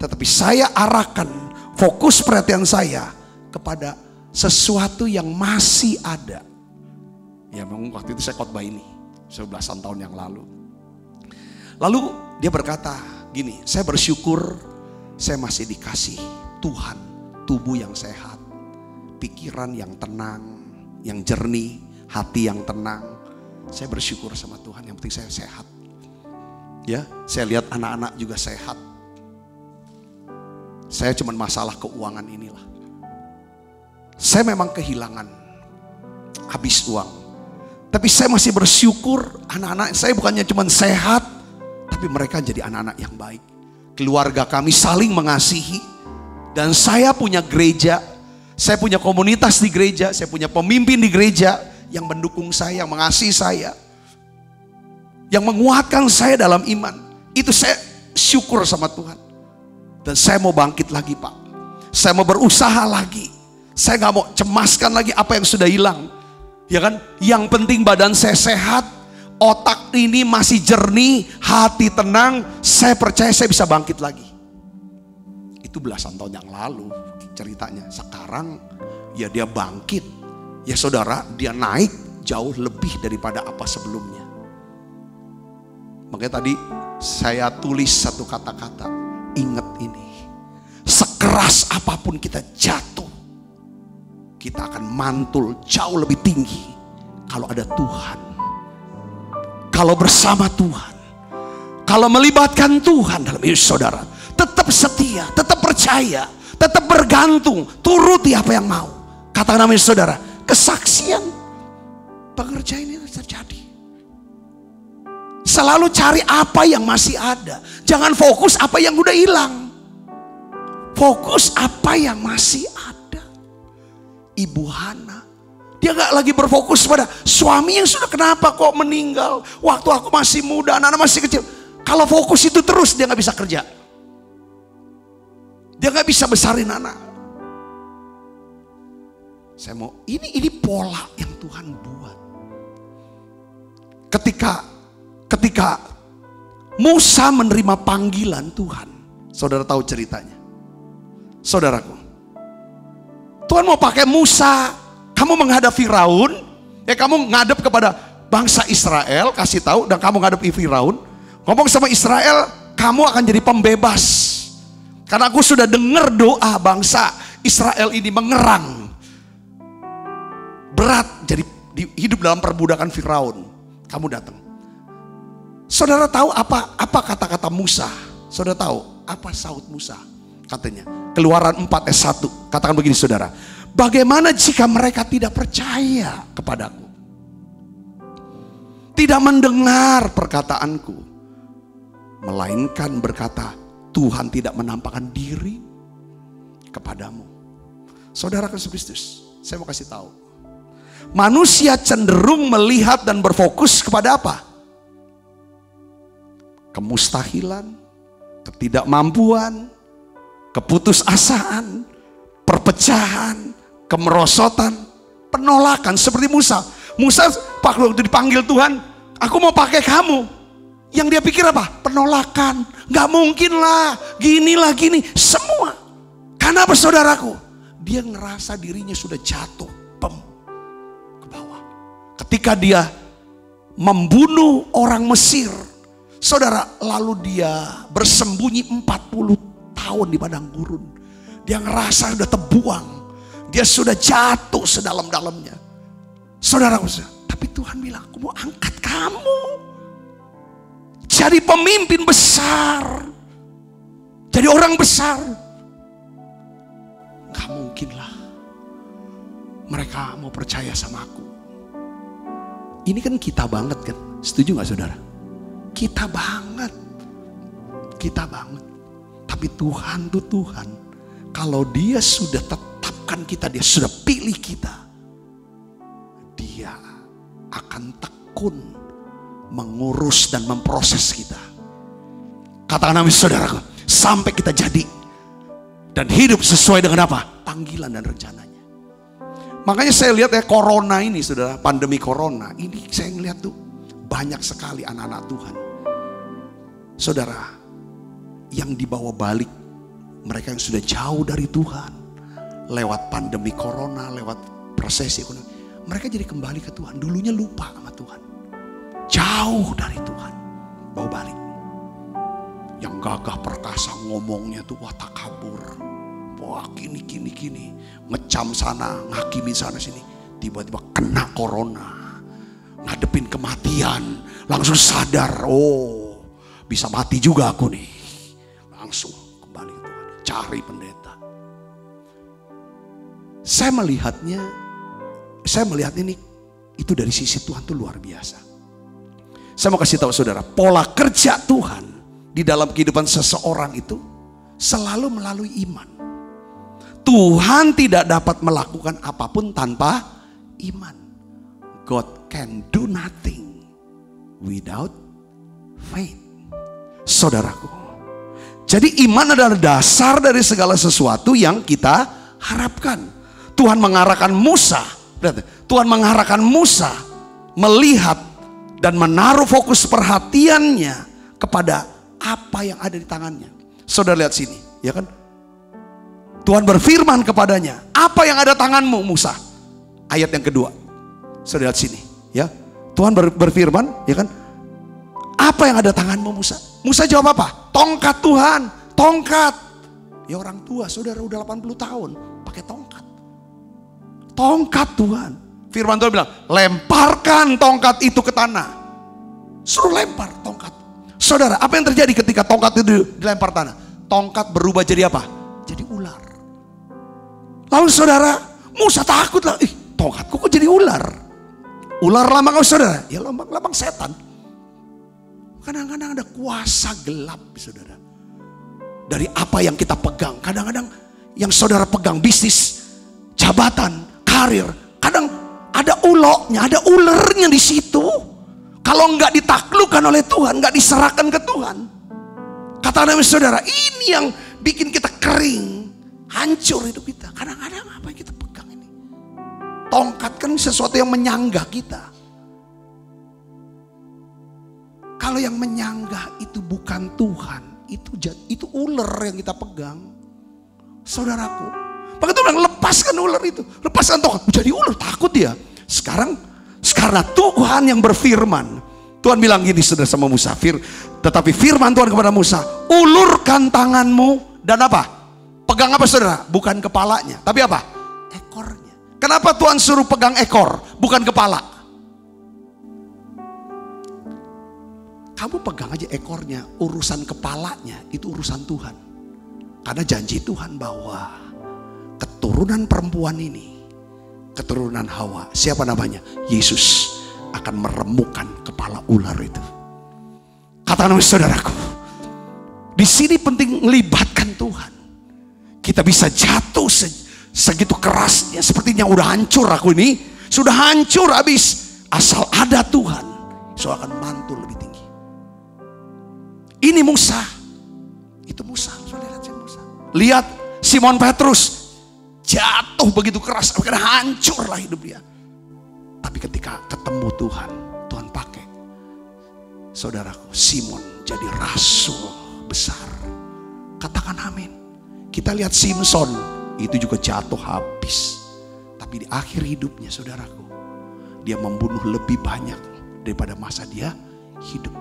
S4: Tetapi saya arahkan fokus perhatian saya kepada sesuatu yang masih ada. Ya memang waktu itu saya khotbah ini 11 tahun yang lalu. Lalu dia berkata gini, saya bersyukur saya masih dikasih Tuhan tubuh yang sehat, pikiran yang tenang, yang jernih, hati yang tenang. Saya bersyukur sama Tuhan, yang penting saya sehat. Ya, saya lihat anak-anak juga sehat. Saya cuma masalah keuangan inilah. Saya memang kehilangan, habis uang. Tapi saya masih bersyukur anak-anak saya bukannya cuma sehat, tapi mereka jadi anak-anak yang baik. Keluarga kami saling mengasihi. Dan saya punya gereja, saya punya komunitas di gereja, saya punya pemimpin di gereja yang mendukung saya, yang mengasihi saya, yang menguatkan saya dalam iman. Itu saya syukur sama Tuhan. Dan saya mau bangkit lagi, Pak. Saya mau berusaha lagi. Saya gak mau cemaskan lagi apa yang sudah hilang. Ya kan? Yang penting badan saya sehat, otak ini masih jernih, hati tenang. Saya percaya saya bisa bangkit lagi. Itu belasan tahun yang lalu ceritanya. Sekarang ya dia bangkit. Ya saudara, dia naik jauh lebih daripada apa sebelumnya. Makanya tadi saya tulis satu kata-kata, ingat ini. Sekeras apapun kita jatuh, kita akan mantul jauh lebih tinggi kalau ada Tuhan. Kalau bersama Tuhan, kalau melibatkan Tuhan dalam hidup saudara, tetap setia, tetap percaya, tetap bergantung, turuti apa yang mau. Katakan amin saudara, kesaksian pengerjaan ini terjadi. Selalu cari apa yang masih ada. Jangan fokus apa yang udah hilang. Fokus apa yang masih ada. Ibu Hana, dia gak lagi berfokus pada suami yang sudah kenapa kok meninggal. Waktu aku masih muda, anak-anak masih kecil. Kalau fokus itu terus dia gak bisa kerja. Dia gak bisa besarin anak. Saya mau, ini pola yang Tuhan buat. Ketika Musa menerima panggilan Tuhan, saudara tahu ceritanya. Saudaraku, Tuhan mau pakai Musa, kamu menghadap Firaun, Kamu ngadep kepada bangsa Israel, kasih tahu, dan kamu ngadep Firaun, ngomong sama Israel, kamu akan jadi pembebas. Karena aku sudah dengar doa bangsa Israel ini mengerang. Berat jadi hidup dalam perbudakan Firaun. Kamu datang. Saudara tahu apa kata-kata Musa? Saudara tahu apa saut Musa? Katanya, Keluaran 4 ayat 1. Katakan begini saudara. Bagaimana jika mereka tidak percaya kepadaku? Tidak mendengar perkataanku. Melainkan berkata, Tuhan tidak menampakkan diri kepadamu. Saudara Kristus, saya mau kasih tahu. Manusia cenderung melihat dan berfokus kepada apa? Kemustahilan, ketidakmampuan, keputusasaan, perpecahan, kemerosotan, penolakan seperti Musa. Musa waktu dipanggil Tuhan, aku mau pakai kamu. Yang dia pikir apa? Penolakan. Gak mungkin lah, gini. Semua. Karena apa saudaraku? Dia ngerasa dirinya sudah jatuh ke bawah. Ketika dia membunuh orang Mesir, saudara, lalu dia bersembunyi 40 tahun di padang gurun. Dia ngerasa sudah terbuang. Dia sudah jatuh sedalam-dalamnya. Saudaraku, tapi Tuhan bilang, aku mau angkat kamu jadi pemimpin besar, jadi orang besar. Gak mungkin lah mereka mau percaya sama aku. Ini kan kita banget kan, setuju gak saudara? Kita banget. Tapi Tuhan tuh Tuhan, kalau dia sudah tetapkan kita, dia sudah pilih kita, dia akan tekun mengurus dan memproses kita. Katakan amin saudaraku, sampai kita jadi dan hidup sesuai dengan apa? Panggilan dan rencananya. Makanya saya lihat corona ini saudara, pandemi corona ini saya ngeliat tuh banyak sekali anak-anak Tuhan. Saudara, yang dibawa balik, mereka yang sudah jauh dari Tuhan, lewat pandemi corona, lewat prosesi ekonomi, mereka jadi kembali ke Tuhan. Dulunya lupa sama Tuhan, jauh dari Tuhan, bawa balik. Yang gagah perkasa ngomongnya tuh wah takabur, wah gini, ngecam sana, ngakimi sana sini, tiba-tiba kena corona, ngadepin kematian, langsung sadar, oh bisa mati juga aku nih, langsung kembali ke Tuhan, cari pendeta. Saya melihat ini itu dari sisi Tuhan tuh luar biasa. Saya mau kasih tahu saudara, pola kerja Tuhan di dalam kehidupan seseorang itu selalu melalui iman. Tuhan tidak dapat melakukan apapun tanpa iman. God can do nothing without faith. Saudaraku, jadi iman adalah dasar dari segala sesuatu yang kita harapkan. Tuhan mengarahkan Musa, Tuhan mengarahkan Musa melihat dan menaruh fokus perhatiannya kepada apa yang ada di tangannya. Saudara lihat sini, ya kan? Tuhan berfirman kepadanya, apa yang ada tanganmu Musa? Ayat yang kedua. Saudara lihat sini, ya. Tuhan berfirman, ya kan? Apa yang ada tanganmu Musa? Musa jawab apa? Tongkat Tuhan, tongkat. Ya orang tua, saudara udah 80 tahun pakai tongkat. Tongkat Tuhan. Firman Tuhan bilang, lemparkan tongkat itu ke tanah. Suruh lempar tongkat. Saudara, apa yang terjadi ketika tongkat itu dilempar tanah? Tongkat berubah jadi apa? Jadi ular. Lalu saudara, Musa takut lah. Tongkatku kok jadi ular? Ular lambang apa saudara? Ya lambang setan. Kadang-kadang ada kuasa gelap saudara. Dari apa yang kita pegang. Kadang-kadang yang saudara pegang bisnis, jabatan, karir. Kadang ada uloknya, ada ulernya di situ. Kalau nggak ditaklukkan oleh Tuhan, nggak diserahkan ke Tuhan. Kata Nabi saudara, ini yang bikin kita kering, hancur hidup kita. Kadang-kadang apa yang kita pegang ini? Tongkat kan sesuatu yang menyanggah kita. Kalau yang menyanggah itu bukan Tuhan, itu ular yang kita pegang. Saudaraku, maka Tuhan bilang lepaskan ular itu, lepaskan tongkat. Jadi ular, takut dia. Sekarang Karena Tuhan yang berfirman. Tuhan bilang gini saudara sama Musa. Tetapi firman Tuhan kepada Musa, ulurkan tanganmu dan apa? Pegang apa saudara? Bukan kepalanya, tapi apa? Ekornya. Kenapa Tuhan suruh pegang ekor, bukan kepala? Kamu pegang aja ekornya, urusan kepalanya itu urusan Tuhan. Karena janji Tuhan bahwa keturunan perempuan ini, keturunan Hawa, siapa namanya? Yesus akan meremukkan kepala ular itu. Katakan saudaraku, di sini penting melibatkan Tuhan. Kita bisa jatuh segitu kerasnya, sepertinya udah hancur aku ini, sudah hancur habis. Asal ada Tuhan, so akan mantul lebih tinggi. Ini Musa, itu Musa, saudara lihat Musa. Lihat Simon Petrus jatuh begitu keras, akhirnya hancurlah hidup dia. Tapi ketika ketemu Tuhan, Tuhan pakai saudaraku Simon jadi rasul besar. Katakan amin. Kita lihat Simpson itu juga jatuh habis, tapi di akhir hidupnya saudaraku, dia membunuh lebih banyak daripada masa dia hidup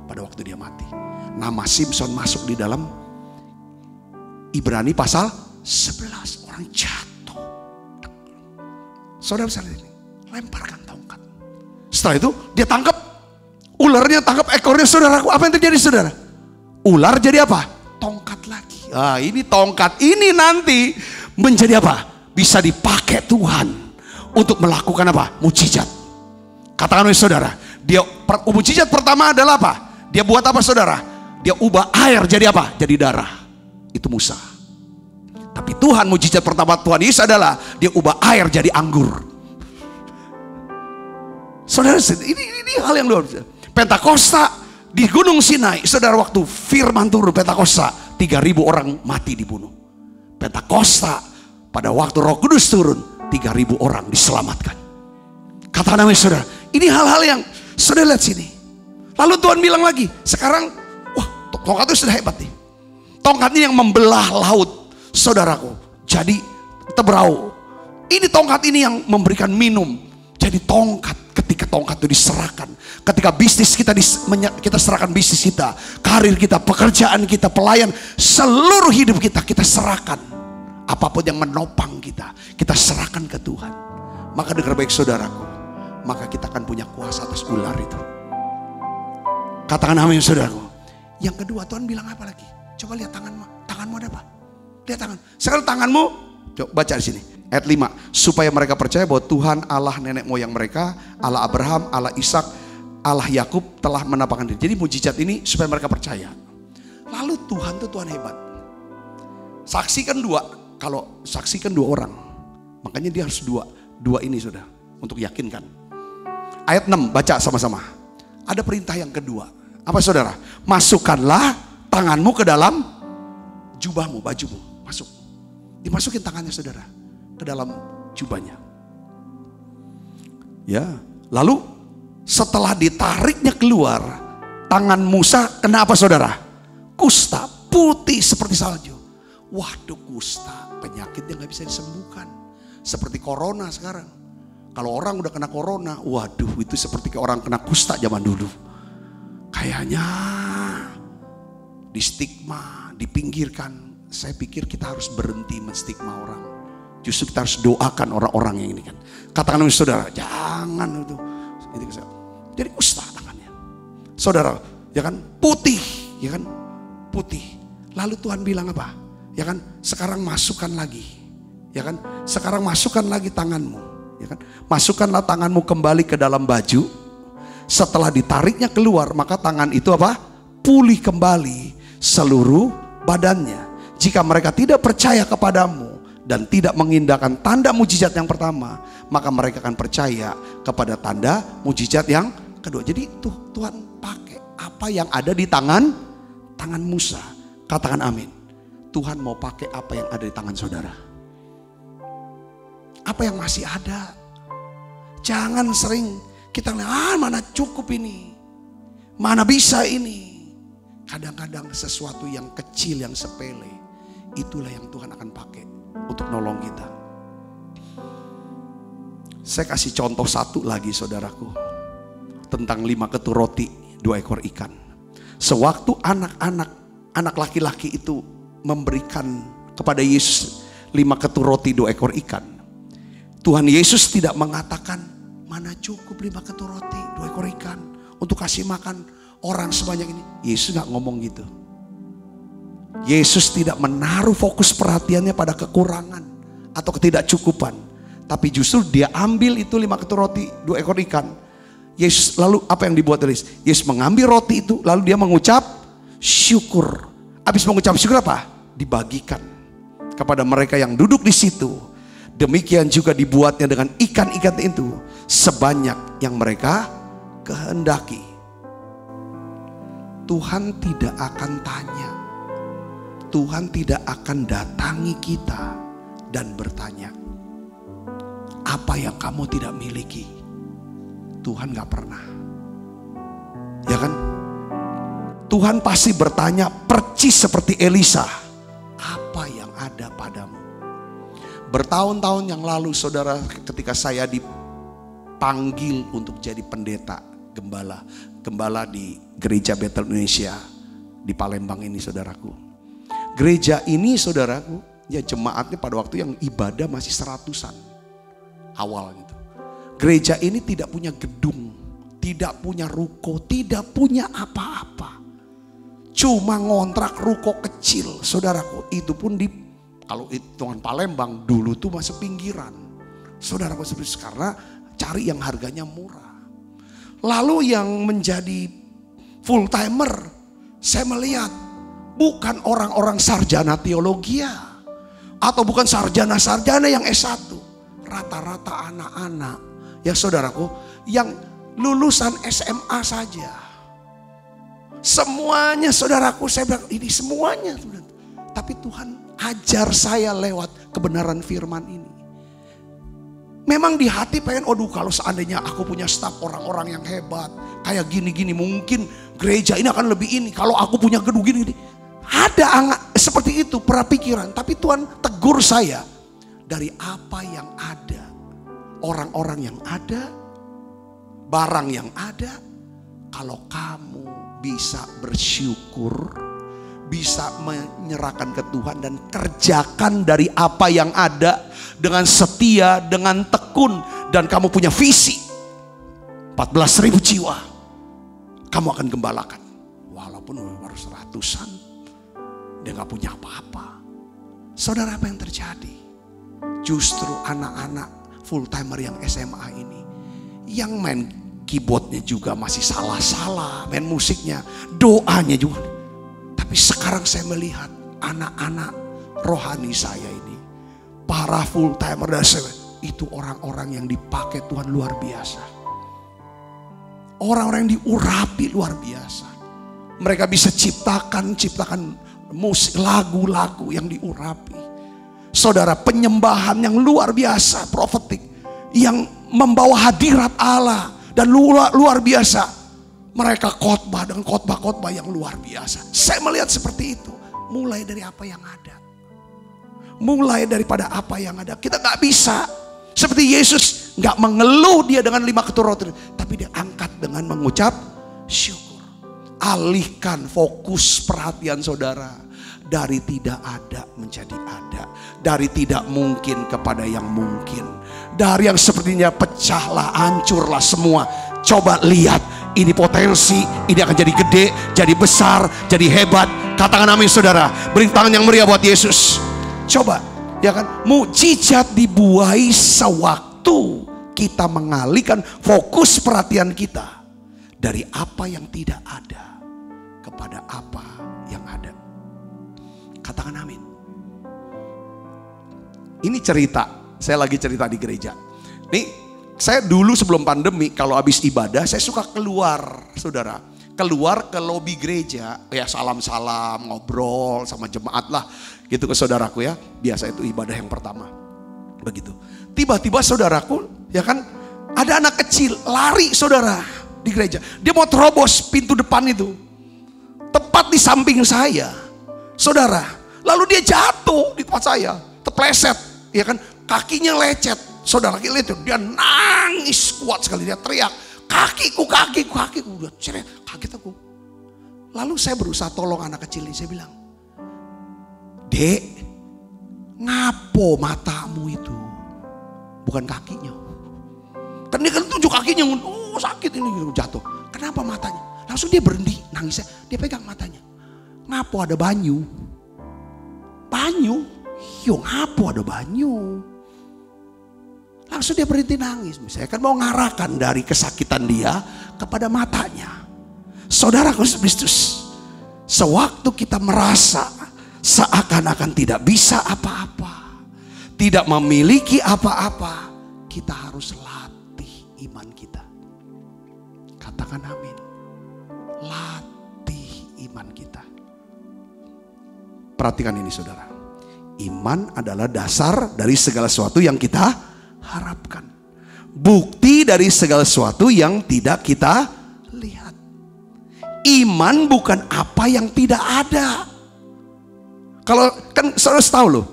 S4: pada waktu dia mati. Nama Simpson masuk di dalam Ibrani pasal 11. Orang jatuh. Saudara bisa lihat ini, lemparkan tongkat. Setelah itu dia tangkap ularnya, tangkap ekornya saudaraku. Apa yang terjadi saudara? Ular jadi apa? Tongkat lagi. Ah, ini tongkat ini nanti menjadi apa? Bisa dipakai Tuhan untuk melakukan apa? Mujizat. Katakan oleh saudara, dia mujizat pertama adalah apa? Dia buat apa saudara? Dia ubah air jadi apa? Jadi darah. Itu Musa. Tapi Tuhan, mujizat pertama Tuhan Yesus adalah dia ubah air jadi anggur. Saudara, ini hal yang luar biasa. Pentakosta di Gunung Sinai, saudara, waktu firman turun Pentakosta, 3.000 orang mati dibunuh. Pentakosta pada waktu Roh Kudus turun, 3.000 orang diselamatkan. Kata namanya saudara, ini hal-hal yang saudara lihat sini. Lalu Tuhan bilang lagi, sekarang, wah, tongkat itu sudah hebat nih. Tongkat ini yang membelah laut, saudaraku, jadi tebrau. Ini tongkat ini yang memberikan minum. Jadi tongkat, ketika tongkat itu diserahkan, ketika bisnis kita serahkan bisnis kita, karir kita, pekerjaan kita, pelayan, seluruh hidup kita serahkan. Apapun yang menopang kita serahkan ke Tuhan. Maka dengar baik saudaraku, maka kita akan punya kuasa atas ular itu. Katakan amin saudaraku. Yang kedua Tuhan bilang apa lagi? Coba lihat tanganmu ada apa? Lihat tangan. Sekarang tanganmu, coba baca di sini. Ayat 5. Supaya mereka percaya bahwa Tuhan Allah nenek moyang mereka, Allah Abraham, Allah Ishak, Allah Yakub telah menampakkan diri. Jadi mujizat ini supaya mereka percaya. Lalu Tuhan tuh Tuhan hebat. Saksikan dua. Kalau saksikan 2 orang, makanya dia harus dua ini sudah untuk yakinkan. Ayat 6 baca sama-sama. Ada perintah yang kedua. Apa saudara? Masukkanlah tanganmu ke dalam jubahmu, bajumu. Masuk. Dimasukin tangannya saudara ke dalam jubahnya. Ya, lalu setelah ditariknya keluar, tangan Musa kena apa saudara? Kusta, putih seperti salju. Waduh, kusta, penyakit yang gak bisa disembuhkan. Seperti corona sekarang. Kalau orang udah kena corona, waduh, itu seperti orang kena kusta zaman dulu. Kayaknya di stigma, dipinggirkan. Saya pikir kita harus berhenti menstigma orang. Justru kita harus doakan orang-orang yang ini kan. Katakan saudara, jangan itu. Jadi kusta tangannya. Saudara, ya kan, putih, ya kan, putih. Lalu Tuhan bilang apa? Ya kan, sekarang masukkan lagi. Ya kan, sekarang masukkan lagi tanganmu. Ya kan, masukkanlah tanganmu kembali ke dalam baju. Setelah ditariknya keluar, maka tangan itu apa? Pulih kembali seluruh badannya. Jika mereka tidak percaya kepadamu dan tidak mengindahkan tanda mujizat yang pertama, maka mereka akan percaya kepada tanda mujizat yang kedua. Jadi Tuhan pakai apa yang ada di tangan Musa. Katakan amin. Tuhan mau pakai apa yang ada di tangan saudara. Apa yang masih ada. Jangan sering kita lihat, mana cukup ini, mana bisa ini. Kadang-kadang sesuatu yang kecil, yang sepele, itulah yang Tuhan akan pakai untuk nolong kita. Saya kasih contoh satu lagi saudaraku. Tentang 5 ketur roti, 2 ekor ikan. Sewaktu anak laki-laki itu memberikan kepada Yesus 5 ketur roti, 2 ekor ikan. Tuhan Yesus tidak mengatakan, mana cukup 5 ketur roti, 2 ekor ikan untuk kasih makan orang sebanyak ini. Yesus gak ngomong gitu. Yesus tidak menaruh fokus perhatiannya pada kekurangan atau ketidakcukupan. Tapi justru dia ambil itu 5 ketur roti, 2 ekor ikan. Yesus lalu apa yang dibuat oleh Yesus? Yesus mengambil roti itu lalu dia mengucap syukur. Habis mengucap syukur apa? Dibagikan kepada mereka yang duduk di situ. Demikian juga dibuatnya dengan ikan-ikan itu sebanyak yang mereka kehendaki. Tuhan tidak akan tanya. Tuhan tidak akan datangi kita dan bertanya, apa yang kamu tidak miliki? Tuhan gak pernah. Ya kan? Tuhan pasti bertanya percis seperti Elisa, apa yang ada padamu? Bertahun-tahun yang lalu saudara, ketika saya dipanggil untuk jadi pendeta gembala di gereja Bethel Indonesia di Palembang ini saudaraku. Gereja ini saudaraku, ya jemaatnya pada waktu yang ibadah masih 100-an awal gitu. Gereja ini tidak punya gedung, tidak punya ruko, tidak punya apa-apa. Cuma ngontrak ruko kecil saudaraku. Itu pun di, kalau hitungan Palembang dulu tuh masih pinggiran. Saudaraku, karena cari yang harganya murah. Lalu yang menjadi full timer, saya melihat bukan orang-orang sarjana teologi atau bukan sarjana-sarjana yang S1. Rata-rata anak-anak ya saudaraku yang lulusan SMA saja. Semuanya saudaraku, saya bilang ini semuanya. Tapi Tuhan ajar saya lewat kebenaran firman ini. Memang di hati pengen, aduh kalau seandainya aku punya staf orang-orang yang hebat. Kayak gini-gini mungkin gereja ini akan lebih ini. Kalau aku punya gedung gini-gini. Ada seperti itu perapikiran. Tapi Tuhan tegur saya. Dari apa yang ada. Orang-orang yang ada. Barang yang ada. Kalau kamu bisa bersyukur. Bisa menyerahkan ke Tuhan. Dan kerjakan dari apa yang ada. Dengan setia, dengan tekun. Dan kamu punya visi. 14.000 jiwa. Kamu akan gembalakan. Walaupun baru 100-an. Dia gak punya apa-apa. Saudara, apa yang terjadi? Justru anak-anak full timer yang SMA ini. Yang main keyboardnya juga masih salah-salah. Main musiknya, doanya juga. Tapi sekarang saya melihat anak-anak rohani saya ini. Para full timer dan saya. Itu orang-orang yang dipakai Tuhan luar biasa. Orang-orang yang diurapi luar biasa. Mereka bisa ciptakan musik, lagu-lagu yang diurapi. Saudara, penyembahan yang luar biasa, profetik. Yang membawa hadirat Allah. Dan luar biasa. Mereka khotbah dengan khotbah-khotbah yang luar biasa. Saya melihat seperti itu. Mulai dari apa yang ada. Mulai daripada apa yang ada. Kita gak bisa. Seperti Yesus gak mengeluh dia dengan 5 ketur roti. Tapi dia angkat dengan mengucap syukur. Alihkan fokus perhatian saudara. Dari tidak ada menjadi ada. Dari tidak mungkin kepada yang mungkin. Dari yang sepertinya pecahlah, hancurlah semua. Coba lihat, ini potensi, ini akan jadi gede, jadi besar, jadi hebat. Katakan amin saudara. Beri tangan yang meriah buat Yesus. Coba, ya kan? Mukjizat dibuai sewaktu kita mengalihkan fokus perhatian kita. Dari apa yang tidak ada kepada apa yang ada. Katakan amin. Ini cerita, saya lagi cerita di gereja. Nih, saya dulu sebelum pandemi kalau habis ibadah saya suka keluar, saudara. Keluar ke lobi gereja, ya salam-salam, ngobrol sama jemaat lah. Gitu ke saudaraku ya, biasa itu ibadah yang pertama. Begitu. Tiba-tiba saudaraku, ya kan, ada anak kecil lari saudara di gereja. Dia mau terobos pintu depan itu. Tepat di samping saya. Saudara, lalu dia jatuh di tempat saya, terpleset, ya kan, kakinya lecet, saudara kita lihat dia nangis kuat sekali, dia teriak, kakiku. Dia cerai, kaget aku. Lalu saya berusaha tolong anak kecil ini, saya bilang, Dek, ngapo matamu itu? Bukan kakinya. Kan dia kan tunjuk kakinya, oh sakit ini, jatuh. Kenapa matanya? Langsung dia berhenti nangisnya, dia pegang matanya. Ngapo ada banyu? Banyu? Yo ngapo ada banyu? Langsung dia berhenti nangis. Saya kan mau ngarahkan dari kesakitan dia kepada matanya. Saudara Kristus, sewaktu kita merasa seakan-akan tidak bisa apa-apa, tidak memiliki apa-apa, kita harus latih iman kita. Katakan amin. Latih iman kita. Perhatikan ini saudara. Iman adalah dasar dari segala sesuatu yang kita harapkan. Bukti dari segala sesuatu yang tidak kita lihat. Iman bukan apa yang tidak ada. Kalau kan saudara tahu loh.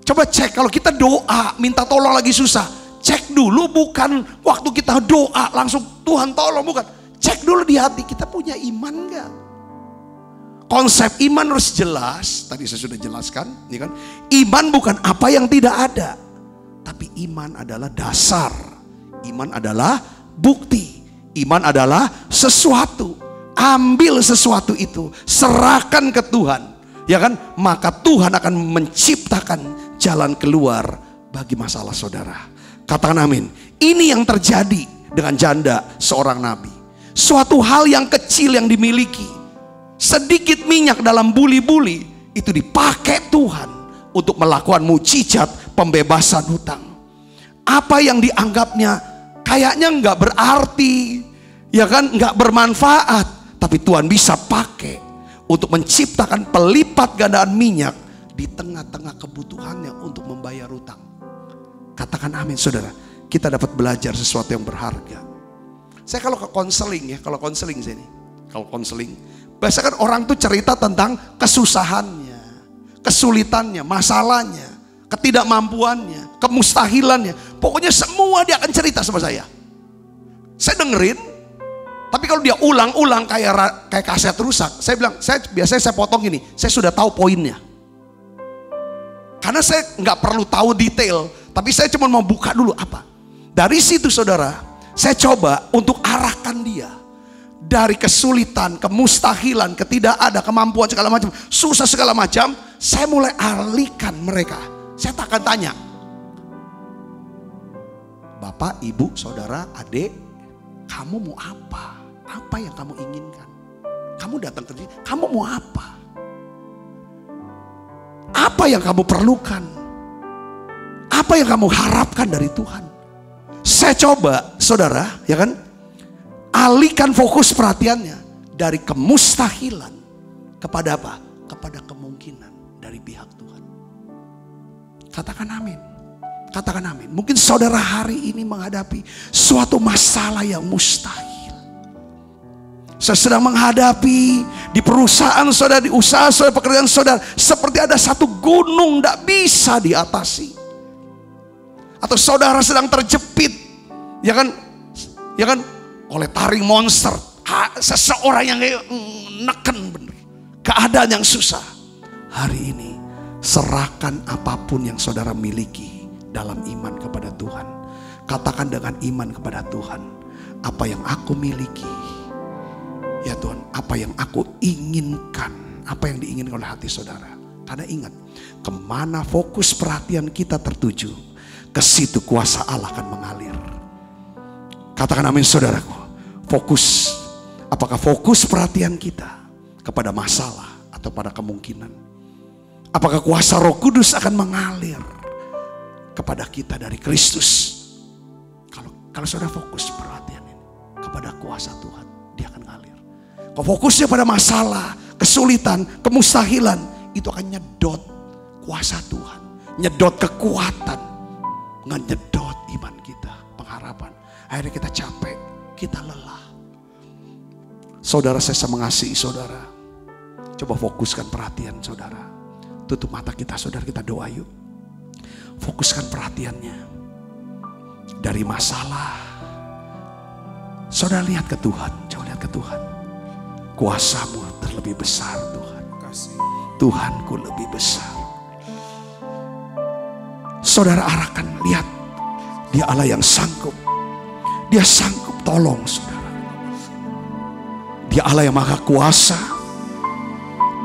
S4: Coba cek kalau kita doa minta tolong lagi susah. Cek dulu bukan waktu kita doa langsung Tuhan tolong, bukan. Cek dulu di hati kita punya iman gak? Konsep iman harus jelas. Tadi saya sudah jelaskan, ya kan? Iman bukan apa yang tidak ada, tapi iman adalah dasar. Iman adalah bukti. Iman adalah sesuatu. Ambil sesuatu itu, serahkan ke Tuhan, ya kan? Maka Tuhan akan menciptakan jalan keluar bagi masalah saudara. Katakan amin. Ini yang terjadi dengan janda seorang nabi. Suatu hal yang kecil yang dimiliki, sedikit minyak dalam buli-buli, itu dipakai Tuhan untuk melakukan mukjizat pembebasan hutang. Apa yang dianggapnya kayaknya nggak berarti, ya kan, nggak bermanfaat, tapi Tuhan bisa pakai untuk menciptakan pelipat gandaan minyak di tengah-tengah kebutuhannya untuk membayar hutang. Katakan amin saudara. Kita dapat belajar sesuatu yang berharga. Saya kalau ke konseling ya, kalau konseling biasanya kan orang tuh cerita tentang kesusahannya, kesulitannya, masalahnya, ketidakmampuannya, kemustahilannya. Pokoknya semua dia akan cerita sama saya. Saya dengerin, tapi kalau dia ulang-ulang kayak kaset rusak, saya bilang, biasanya saya potong gini, saya sudah tahu poinnya. Karena saya nggak perlu tahu detail, tapi saya cuma mau buka dulu apa. Dari situ saudara, saya coba untuk arahkan dia dari kesulitan, kemustahilan, ketidakada, kemampuan segala macam, susah segala macam. Saya mulai alihkan mereka. Saya tak akan tanya, Bapak, Ibu, Saudara, Adik, kamu mau apa? Apa yang kamu inginkan? Kamu datang ke sini, kamu mau apa? Apa yang kamu perlukan? Apa yang kamu harapkan dari Tuhan? Saya coba, saudara, ya kan, alihkan fokus perhatiannya dari kemustahilan kepada apa? Kepada kemungkinan dari pihak Tuhan. Katakan amin. Katakan amin. Mungkin saudara hari ini menghadapi suatu masalah yang mustahil. Saya sedang menghadapi di perusahaan saudara, di usaha saudara, pekerjaan saudara, seperti ada satu gunung tidak bisa diatasi. Atau saudara sedang terjepit, ya kan, oleh taring monster, seseorang yang neken bener, keadaan yang susah. Hari ini serahkan apapun yang saudara miliki dalam iman kepada Tuhan. Katakan dengan iman kepada Tuhan, apa yang aku miliki, ya Tuhan, apa yang aku inginkan, apa yang diinginkan oleh hati saudara. Karena ingat, kemana fokus perhatian kita tertuju, ke situ kuasa Allah akan mengalir. Katakan amin saudaraku. Fokus, apakah fokus perhatian kita kepada masalah atau pada kemungkinan? Apakah kuasa Roh Kudus akan mengalir kepada kita dari Kristus? Kalau saudara fokus perhatian ini kepada kuasa Tuhan, dia akan ngalir. Kalau fokusnya pada masalah, kesulitan, kemustahilan, itu akan nyedot kuasa Tuhan, nyedot kekuatan, nyedot iman kita, pengharapan. Akhirnya kita capek, kita lelah. Saudara, saya mengasihi saudara. Coba fokuskan perhatian saudara. Tutup mata kita saudara, kita doa yuk. Fokuskan perhatiannya. dari masalah. Saudara lihat ke Tuhan, coba lihat ke Tuhan. Kuasa-Mu terlebih besar Tuhan. Tuhanku lebih besar. Saudara arahkan, lihat. Dia Allah yang sanggup. Dia sanggup tolong saudara. Dia Allah yang maha kuasa.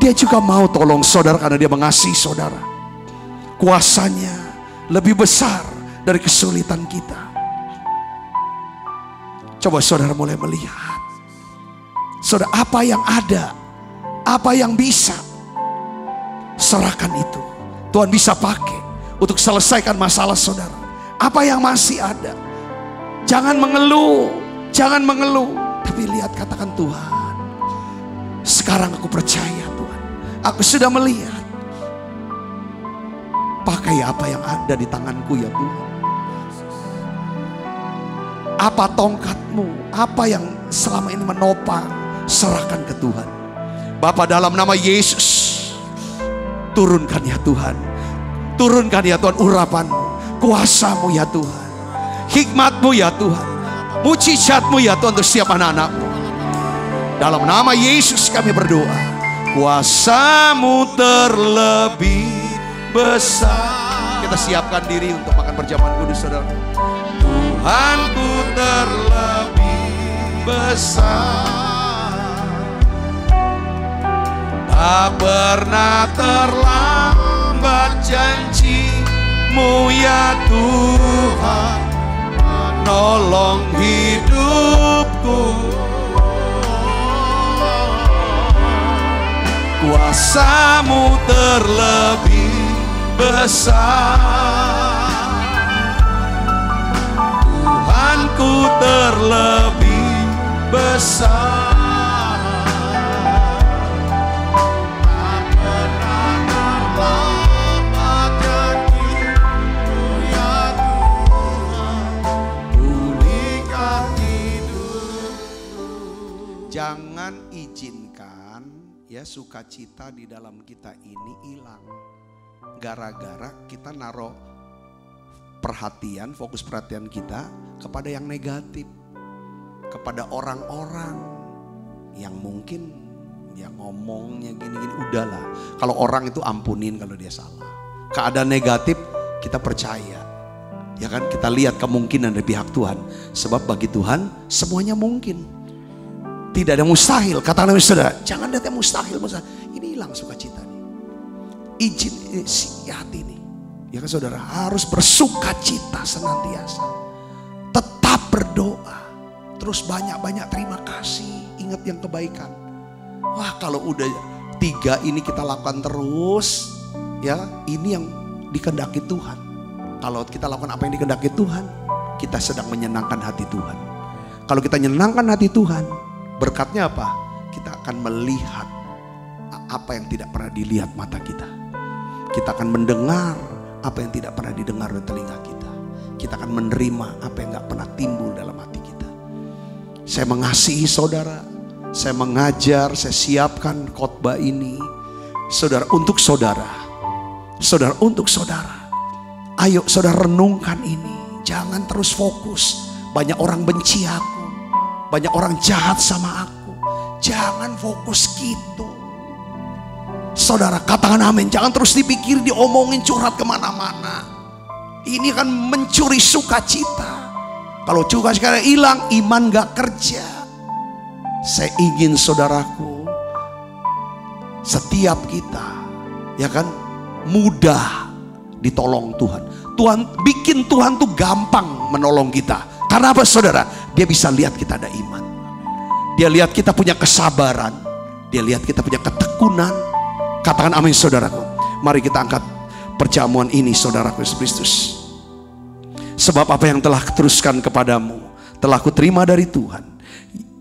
S4: Dia juga mau tolong saudara karena dia mengasihi saudara. Kuasanya lebih besar dari kesulitan kita. Coba saudara mulai melihat. Saudara, apa yang ada, apa yang bisa, serahkan itu. Tuhan bisa pakai untuk selesaikan masalah saudara. Apa yang masih ada, jangan mengeluh, jangan mengeluh. Tapi lihat, katakan, Tuhan, sekarang aku percaya Tuhan, aku sudah melihat. Pakai apa yang ada di tanganku ya Tuhan. Apa tongkatmu, apa yang selama ini menopang, serahkan ke Tuhan. Bapa, dalam nama Yesus, turunkan ya Tuhan. Turunkan ya Tuhan urapan-Mu, kuasa-Mu ya Tuhan, hikmat-Mu ya Tuhan, mujizat-Mu ya Tuhan untuk setiap anak-anak-Mu. Dalam nama Yesus kami berdoa. Kuasa-Mu terlebih besar. Kita siapkan diri untuk makan perjamuan kudus saudara. Tuhanku terlebih besar, tak pernah terlambat janji-Mu ya Tuhan, menolong hidupku. Kuasa-Mu terlebih besar, Tuhanku terlebih besar. Jangan izinkan ya sukacita di dalam kita ini hilang gara-gara kita naruh perhatian, fokus perhatian kita kepada yang negatif, kepada orang-orang yang mungkin ya ngomongnya gini-gini. Udahlah, kalau orang itu ampunin kalau dia salah. Keadaan negatif kita percaya, ya kan, kita lihat kemungkinan dari pihak Tuhan. Sebab bagi Tuhan semuanya mungkin. Tidak ada mustahil. Katakan saudara, jangan lihat yang mustahil. Ini hilang sukacita nih. Izin si hati nih. Ya kan saudara, harus bersukacita senantiasa. Tetap berdoa. Terus banyak-banyak terima kasih. Ingat yang kebaikan. Wah, kalau udah 3 ini kita lakukan terus, ya ini yang dikehendaki Tuhan. Kalau kita lakukan apa yang dikehendaki Tuhan, kita sedang menyenangkan hati Tuhan. Kalau kita menyenangkan hati Tuhan, berkatnya apa? Kita akan melihat apa yang tidak pernah dilihat mata kita. Kita akan mendengar apa yang tidak pernah didengar oleh telinga kita. Kita akan menerima apa yang gak pernah timbul dalam hati kita. Saya mengasihi saudara. Saya mengajar, saya siapkan khotbah ini. Saudara, untuk saudara. Saudara, untuk saudara. Ayo saudara renungkan ini. Jangan terus fokus. Banyak orang benci aku. Banyak orang jahat sama aku. Jangan fokus gitu. Saudara, katakan amin. Jangan terus dipikir, diomongin, curhat kemana-mana. Ini kan mencuri sukacita. Kalau sukacita hilang, iman gak kerja. Saya ingin saudaraku, setiap kita, ya kan, mudah ditolong Tuhan. Tuhan bikin Tuhan tuh gampang menolong kita. Karena apa saudara? Dia bisa lihat kita ada iman. Dia lihat kita punya kesabaran. Dia lihat kita punya ketekunan. Katakan amin saudaraku. Mari kita angkat perjamuan ini saudaraku Yesus Kristus. Sebab apa yang telah kuteruskan kepadamu telah kuterima dari Tuhan,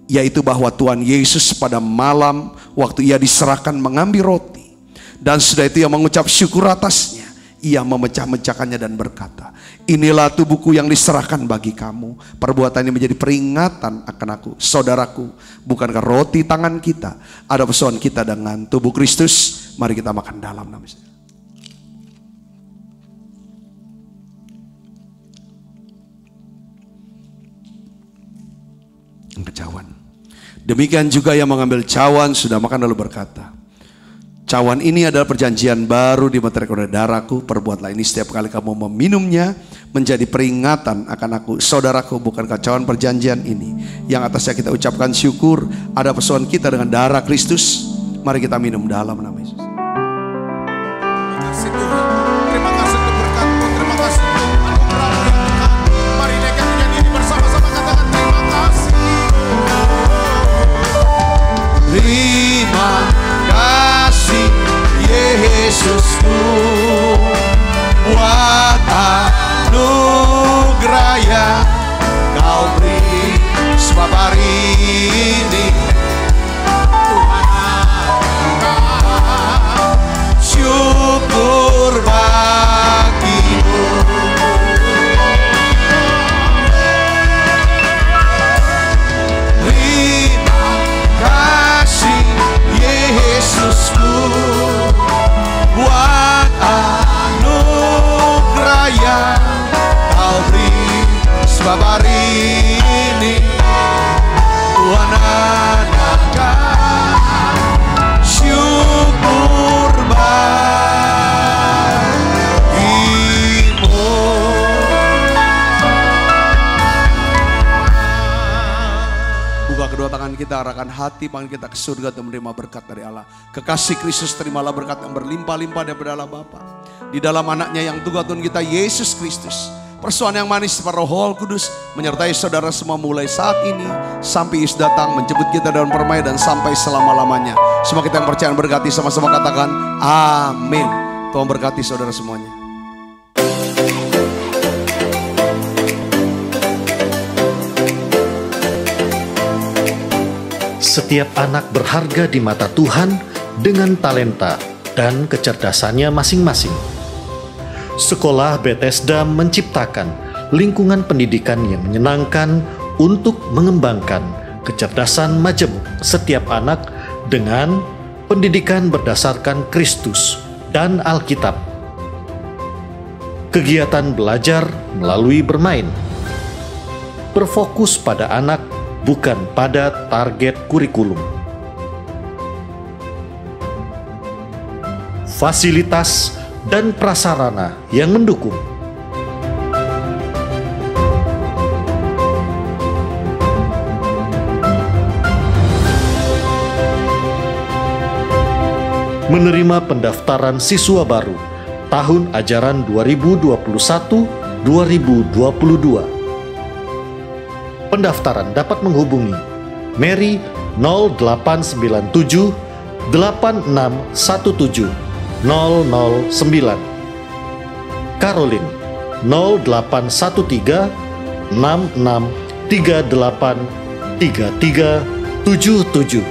S4: yaitu bahwa Tuhan Yesus pada malam waktu ia diserahkan mengambil roti, dan sudah itu ia mengucap syukur atasnya. Ia memecah-mecahkannya dan berkata, inilah tubuhku yang diserahkan bagi kamu. Perbuatan ini menjadi peringatan akan aku. Saudaraku, bukankah roti tangan kita ada persoalan kita dengan tubuh Kristus? Mari kita makan dalam nama Yesus.
S3: cawan. Demikian juga yang mengambil cawan sudah makan lalu berkata, cawan ini adalah perjanjian baru di meterai oleh darahku. Perbuatlah ini setiap kali kamu meminumnya, menjadi peringatan akan aku. Saudaraku, bukankah cawan perjanjian ini yang atasnya kita ucapkan syukur, ada persoalan kita dengan darah Kristus? Mari kita minum dalam nama Yesus.
S5: Terima kasih Tuhan. Terima kasih untuk berkat-Mu. Terima kasih untuk anugerah-Mu ya Tuhan. Mari naikkan nyanyi ini bersama-sama, katakan terima kasih.
S3: Terima kasih Yesusku, buat anugerah yang Kau beri. Sebab hari ini Tuhan angkat syukur bagimu. Terima kasih Yesusku, buat anugerah yang Kau beri. Sebab hari ini Tuhan angkat syukur bagimu. Buka kedua tangan kita, arahkan hati panggil kita ke surga untuk menerima berkat dari Allah. Kekasih Kristus, terimalah berkat yang berlimpah-limpah daripada Allah Bapa, di dalam anaknya yang Tuhan kita Yesus Kristus. Persoalan yang manis Roh Kudus menyertai saudara semua mulai saat ini sampai Yesus datang menjemput kita dalam permainan dan sampai selama-lamanya. Semua kita yang percaya berkati, sama-sama katakan amin. Tuhan berkati saudara semuanya.
S6: Setiap anak berharga di mata Tuhan dengan talenta dan kecerdasannya masing-masing. Sekolah Bethesda menciptakan lingkungan pendidikan yang menyenangkan untuk mengembangkan kecerdasan majemuk setiap anak dengan pendidikan berdasarkan Kristus dan Alkitab. Kegiatan belajar melalui bermain, berfokus pada anak bukan pada target kurikulum. Fasilitas dan prasarana yang mendukung. Menerima pendaftaran siswa baru tahun ajaran 2021-2022. Pendaftaran dapat menghubungi Mary 0897 8617 009, Caroline 0813 6638 3377.